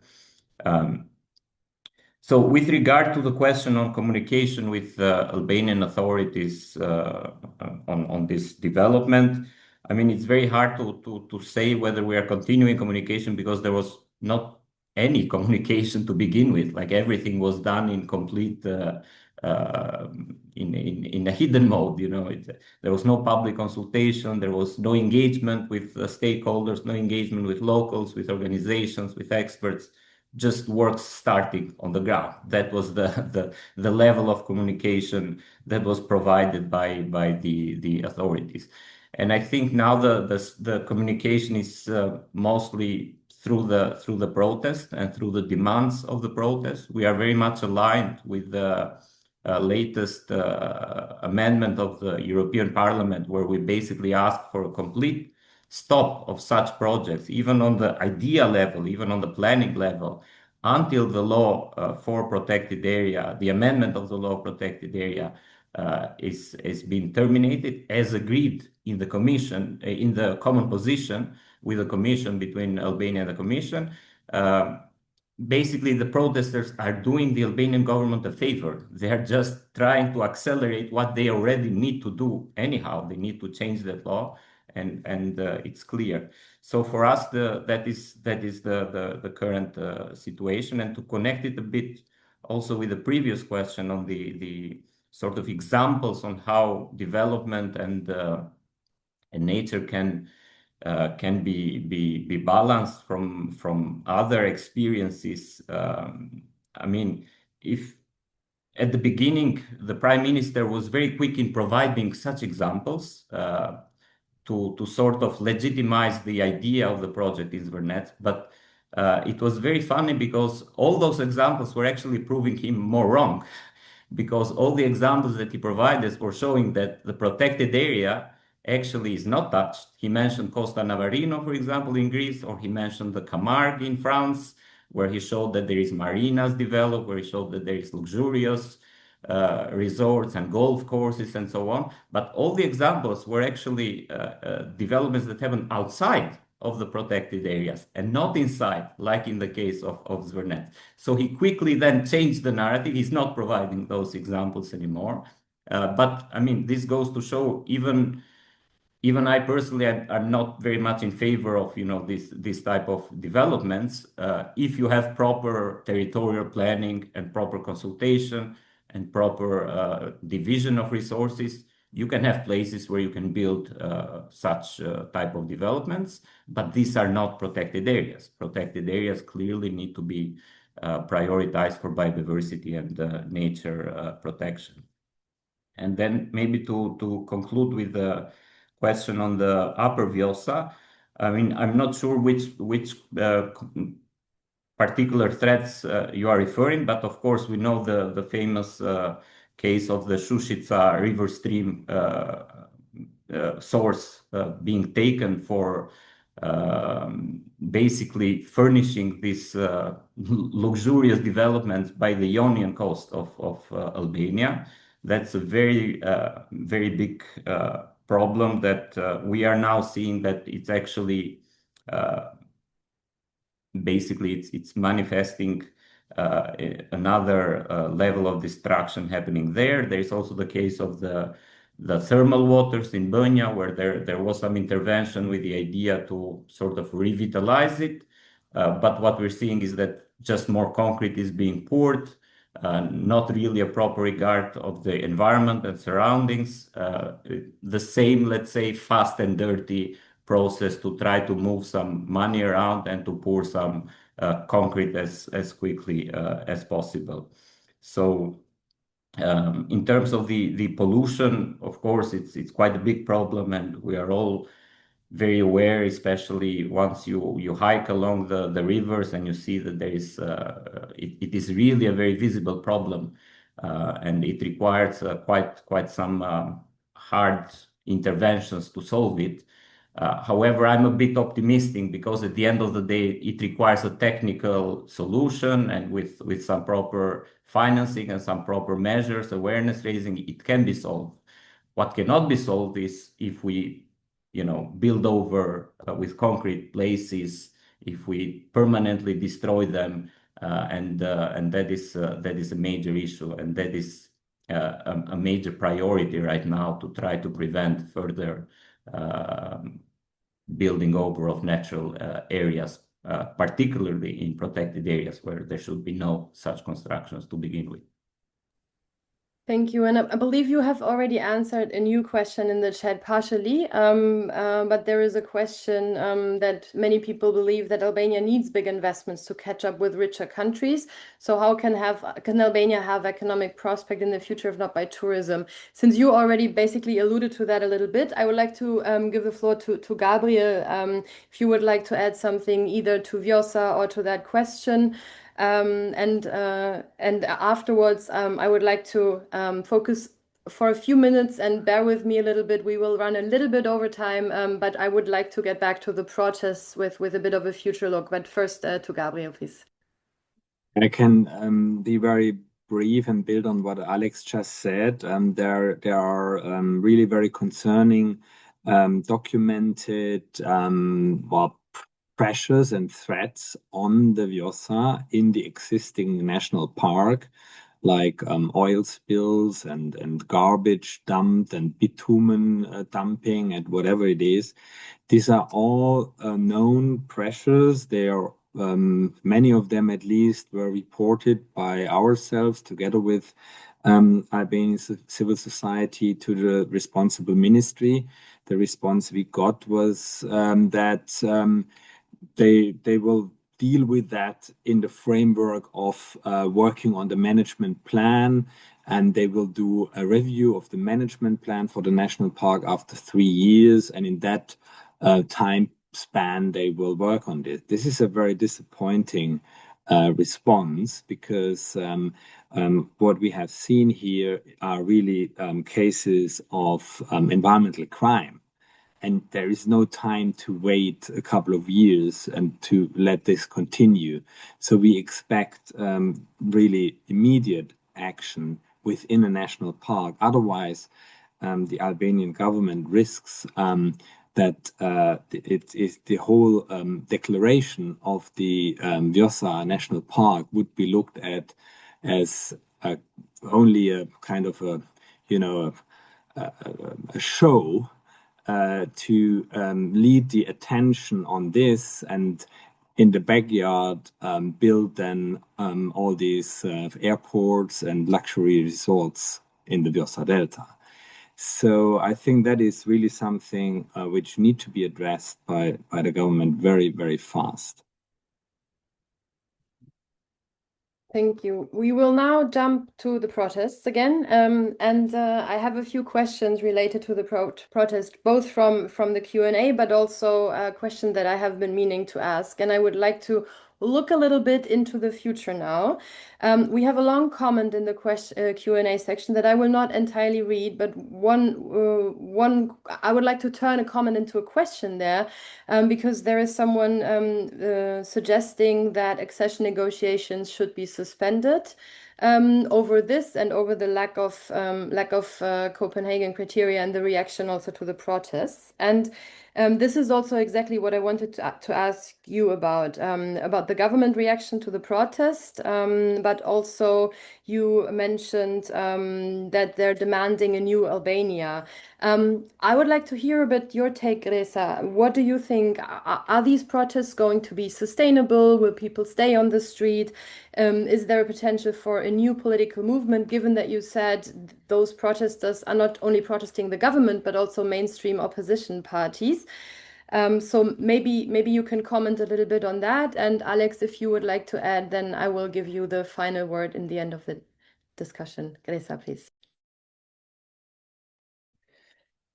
So with regard to the question on communication with Albanian authorities on this development, I mean, it's very hard to say whether we are continuing communication because there was not any communication to begin with. Like everything was done in complete in a hidden mode. You know, there was no public consultation, there was no engagement with stakeholders, no engagement with locals, with organizations, with experts. Just works starting on the ground. That was the level of communication that was provided by the authorities. And I think now the communication is mostly through the protest and through the demands of the protest. We are very much aligned with the latest amendment of the European Parliament, where we basically ask for a complete stop of such projects, even on the idea level, even on the planning level, until the law for protected area, the amendment of the law of protected area is being terminated as agreed in the Commission, in the common position with the Commission between Albania and the Commission. Basically, the protesters are doing the Albanian government a favor. They are just trying to accelerate what they already need to do anyhow. They need to change that law, and it's clear. So for us, that is the current situation. And to connect it a bit also with the previous question on the sort of examples on how development and nature can be balanced from other experiences. I mean, if at the beginning the Prime Minister was very quick in providing such examples to sort of legitimize the idea of the project in Zvernec, but it was very funny because all those examples were actually proving him more wrong, because all the examples that he provided were showing that the protected area actually is not touched. He mentioned Costa Navarino, for example, in Greece, or he mentioned the Camargue in France, where he showed that there is marinas developed, where he showed that there is luxurious resorts and golf courses and so on. But all the examples were actually developments that happen outside of the protected areas and not inside, like in the case of Zvernec. So he quickly then changed the narrative. He's not providing those examples anymore. But I mean, this goes to show even I personally am not very much in favor of this type of developments. If you have proper territorial planning and proper consultation and proper division of resources, you can have places where you can build such type of developments, but these are not protected areas. Protected areas clearly need to be prioritized for biodiversity and nature protection. And then maybe to conclude with the question on the Upper Vjosa, I mean, I'm not sure which particular threats you are referring, but of course we know the famous case of the Šušica river stream source being taken for basically furnishing this luxurious development by the Ionian coast of Albania. That's a very big problem that we are now seeing that it's actually basically it's manifesting another level of destruction happening there. There's also the case of the thermal waters in Banja, where there was some intervention with the idea to sort of revitalize it. But what we're seeing is that just more concrete is being poured, not really a proper regard of the environment and surroundings. The same, let's say, fast and dirty process to try to move some money around and to pour some concrete as quickly as possible. So in terms of the pollution, of course, it's quite a big problem, and we are all very aware, especially once you hike along the rivers and you see that there is it is really a very visible problem, and it requires quite some hard interventions to solve it. However, I'm a bit optimistic because at the end of the day, it requires a technical solution, and with some proper financing and some proper measures, awareness raising, it can be solved. What cannot be solved is if we build over with concrete places, if we permanently destroy them, and that is a major issue, and that is a major priority right now to try to prevent further building over of natural areas, particularly in protected areas where there should be no such constructions to begin with. Thank you. And I believe you have already answered a new question in the chat partially, but there is a question that many people believe that Albania needs big investments to catch up with richer countries. So how can Albania have economic prospect in the future if not by tourism? Since you already basically alluded to that a little bit, I would like to give the floor to Gabriel. If you would like to add something either to Vjosa or to that question. And afterwards, I would like to focus for a few minutes, and bear with me a little bit. We will run a little bit over time, but I would like to get back to the protests with a bit of a future look. But first, to Gabriel, please. I can be very brief and build on what Alex just said. There are really very concerning, documented pressures and threats on the Vjosa in the existing national park, like oil spills and garbage dumped and bitumen dumping and whatever it is. These are all known pressures. They are many of them, at least, were reported by ourselves together with Albanian civil society to the responsible ministry. The response we got was that they will deal with that in the framework of working on the management plan, and they will do a review of the management plan for the national park after 3 years, and in that time span they will work on this. This is a very disappointing response, because what we have seen here are really cases of environmental crime. And there is no time to wait a couple of years and to let this continue. So we expect really immediate action within a national park. Otherwise, the Albanian government risks that the whole declaration of the Vjosa National Park would be looked at as only a kind of a show to lead the attention on this, and in the backyard build then all these airports and luxury resorts in the Vjosa Delta. So I think that is really something which need to be addressed by the government very, very fast. Thank you. We will now jump to the protests again, and I have a few questions related to the protest, both from the Q&A, but also a question that I have been meaning to ask, and I would like to look a little bit into the future now. We have a long comment in the Q&A section that I will not entirely read, but one I would like to turn a comment into a question there, because there is someone suggesting that accession negotiations should be suspended over this and over the lack of Copenhagen criteria and the reaction also to the protests. And this is also exactly what I wanted to ask you about the government reaction to the protest, but also you mentioned that they're demanding a new Albania. I would like to hear a bit your take, Gresa. What do you think? Are these protests going to be sustainable? Will people stay on the street? Is there a potential for a new political movement, given that you said those protesters are not only protesting the government, but also mainstream opposition parties? So maybe you can comment a little bit on that. And Alex, if you would like to add, then I will give you the final word in the end of the discussion. Gresa, please.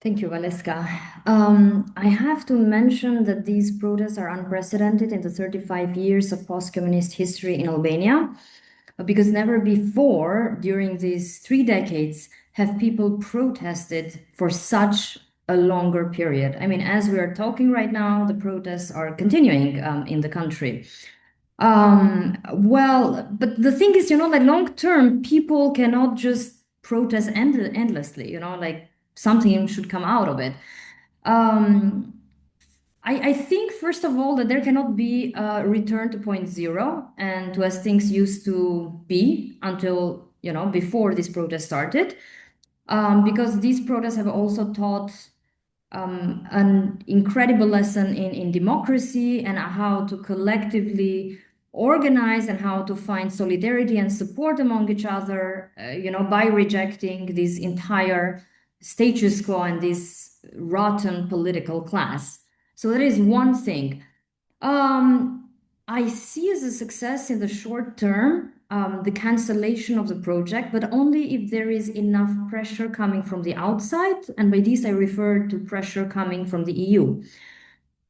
Thank you, Valeska. I have to mention that these protests are unprecedented in the 35 years of post-communist history in Albania, because never before during these 3 decades have people protested for such a longer period. I mean, as we are talking right now, the protests are continuing in the country. Well, but the thing is, like long term, people cannot just protest endlessly, like something should come out of it. I think, first of all, that there cannot be a return to point zero and to as things used to be until, before this protest started, because these protests have also taught an incredible lesson in democracy and how to collectively organize and how to find solidarity and support among each other, by rejecting this entire status quo and this rotten political class. So that is one thing. I see as a success in the short term the cancellation of the project, but only if there is enough pressure coming from the outside. And by this, I refer to pressure coming from the EU.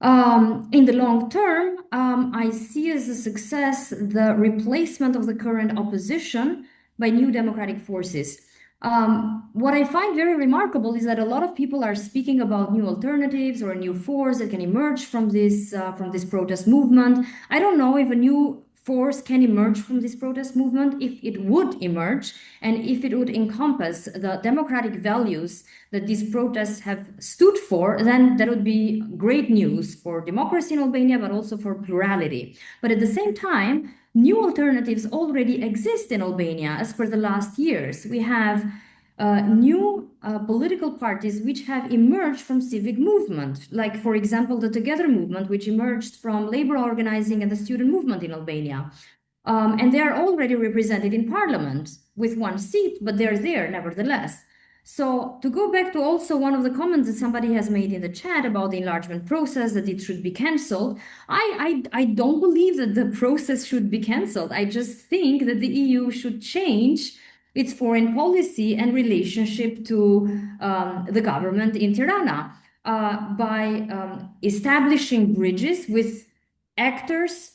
In the long term, I see as a success the replacement of the current opposition by new democratic forces. What I find very remarkable is that a lot of people are speaking about new alternatives or a new force that can emerge from this protest movement. I don't know if a new force can emerge from this protest movement. If it would emerge and if it would encompass the democratic values that these protests have stood for, then that would be great news for democracy in Albania, but also for plurality. But at the same time, new alternatives already exist in Albania as per the last years. We have new political parties which have emerged from civic movement, like, for example, the Together movement, which emerged from labor organizing and the student movement in Albania. And they are already represented in parliament with one seat, but they're there nevertheless. So to go back to also one of the comments that somebody has made in the chat about the enlargement process, that it should be cancelled, I don't believe that the process should be cancelled. I just think that the EU should change its foreign policy and relationship to the government in Tirana by establishing bridges with actors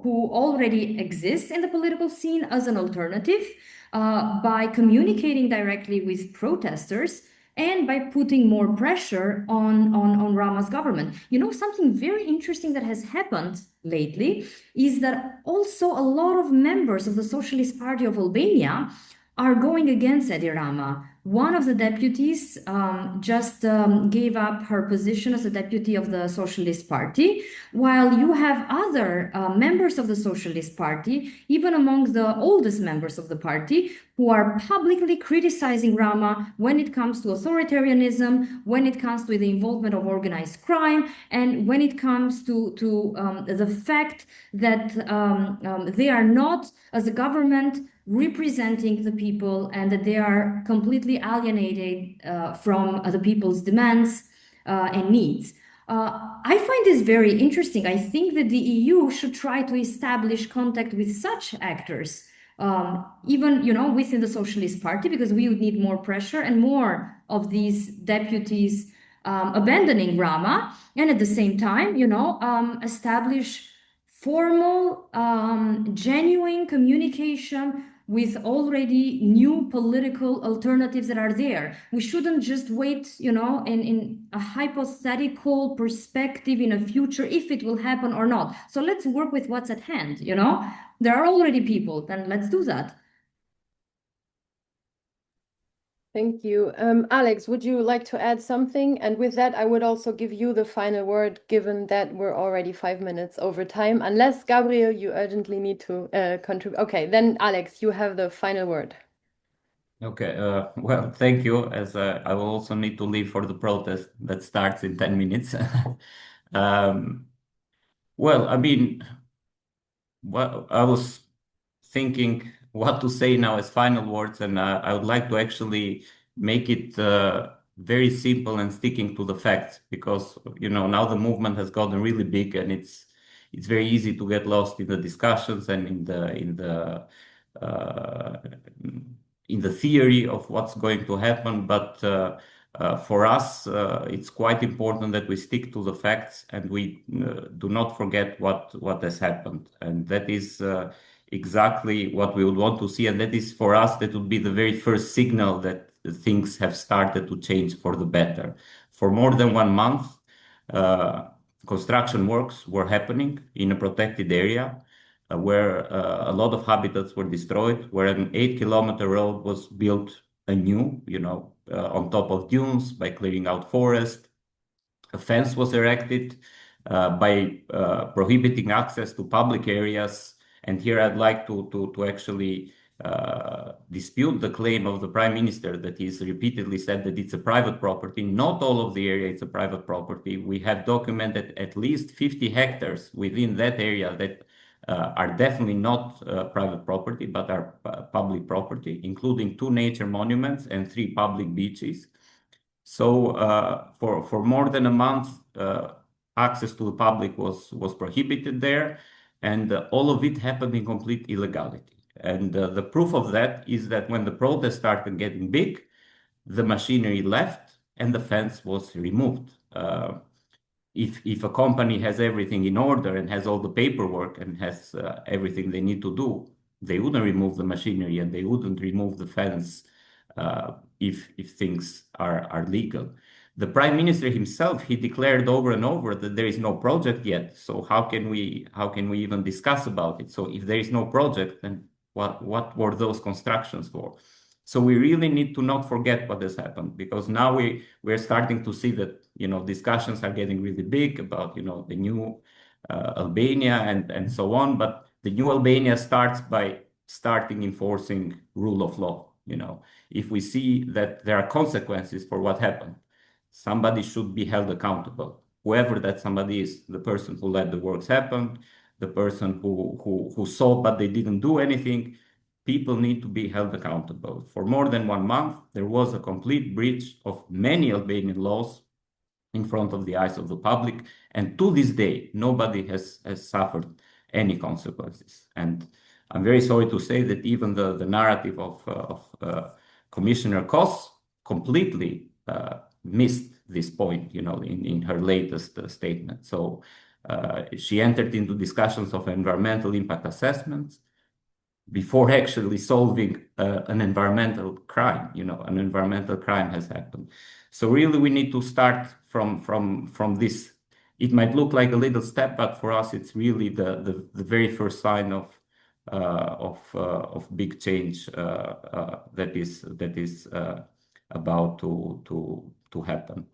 who already exist in the political scene as an alternative, by communicating directly with protesters, and by putting more pressure on Rama's government. Something very interesting that has happened lately is that also a lot of members of the Socialist Party of Albania are going against Edi Rama. One of the deputies just gave up her position as a deputy of the Socialist Party, while you have other members of the Socialist Party, even among the oldest members of the party, who are publicly criticizing Rama when it comes to authoritarianism, when it comes to the involvement of organized crime, and when it comes to the fact that they are not, as a government, representing the people, and that they are completely alienated from the people's demands and needs. I find this very interesting. I think that the EU should try to establish contact with such actors, even within the Socialist Party, because we would need more pressure and more of these deputies abandoning Rama, and at the same time, establish formal, genuine communication with already new political alternatives that are there. We shouldn't just wait, in a hypothetical perspective in a future, if it will happen or not. So let's work with what's at hand, There are already people, then let's do that. Thank you. Alex, would you like to add something? And with that, I would also give you the final word, given that we're already 5 minutes over time, unless, Gabriel, you urgently need to contribute. Okay, then Alex, you have the final word. Okay, well, thank you, as I will also need to leave for the protest that starts in 10 minutes. Well, I mean, I was thinking what to say now as final words, and I would like to actually make it very simple and sticking to the facts, because now the movement has gotten really big, and it's very easy to get lost in the discussions and in the theory of what's going to happen. But for us, it's quite important that we stick to the facts and we do not forget what has happened, and that is exactly what we would want to see. And that is, for us, that would be the very first signal that things have started to change for the better. For more than 1 month, construction works were happening in a protected area where a lot of habitats were destroyed, where an 8-kilometer road was built anew, on top of dunes by clearing out forest. A fence was erected by prohibiting access to public areas. And here I'd like to actually dispute the claim of the Prime Minister that he's repeatedly said that it's a private property. Not all of the area is a private property. We have documented at least 50 hectares within that area that are definitely not private property, but are public property, including 2 nature monuments and 3 public beaches. So for more than a month, access to the public was prohibited there, and all of it happened in complete illegality. And the proof of that is that when the protests started getting big, the machinery left and the fence was removed. If a company has everything in order and has all the paperwork and has everything they need to do, they wouldn't remove the machinery and they wouldn't remove the fence if things are legal. The Prime Minister himself, he declared over and over that there is no project yet. So how can we even discuss about it? So if there is no project, then what were those constructions for? So we really need to not forget what has happened, because now we're starting to see that, you know, discussions are getting really big about, you know, the new Albania and so on. But the new Albania starts by starting enforcing rule of law. You know, if we see that there are consequences for what happened, somebody should be held accountable. Whoever that somebody is, the person who let the works happen, the person who saw but they didn't do anything, people need to be held accountable. For more than 1 month, there was a complete breach of many Albanian laws in front of the eyes of the public. And to this day, nobody has suffered any consequences. And I'm very sorry to say that even the narrative of Commissioner Kos completely missed this point, you know, in her latest statement. So she entered into discussions of environmental impact assessments before actually solving an environmental crime. You know, an environmental crime has happened. So really, we need to start from this. It might look like a little step, but for us, it's really the very first sign of big change that is about to happen.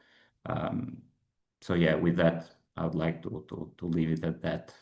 So yeah, with that, I would like to leave it at that.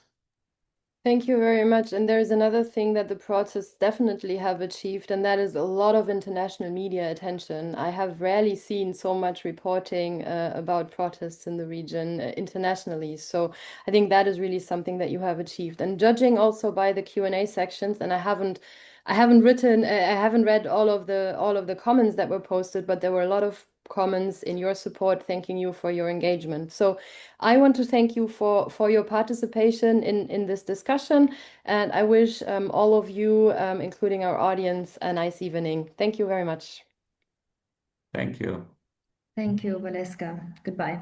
Thank you very much. And there's another thing that the protests definitely have achieved, and that is a lot of international media attention. I have rarely seen so much reporting about protests in the region internationally. So I think that is really something that you have achieved. And judging also by the Q&A sections, and I haven't read all of the comments that were posted, but there were a lot of comments in your support, thanking you for your engagement. So I want to thank you for your participation in this discussion, and I wish all of you, including our audience, a nice evening. Thank you very much. Thank you. Thank you, Valeska. Goodbye.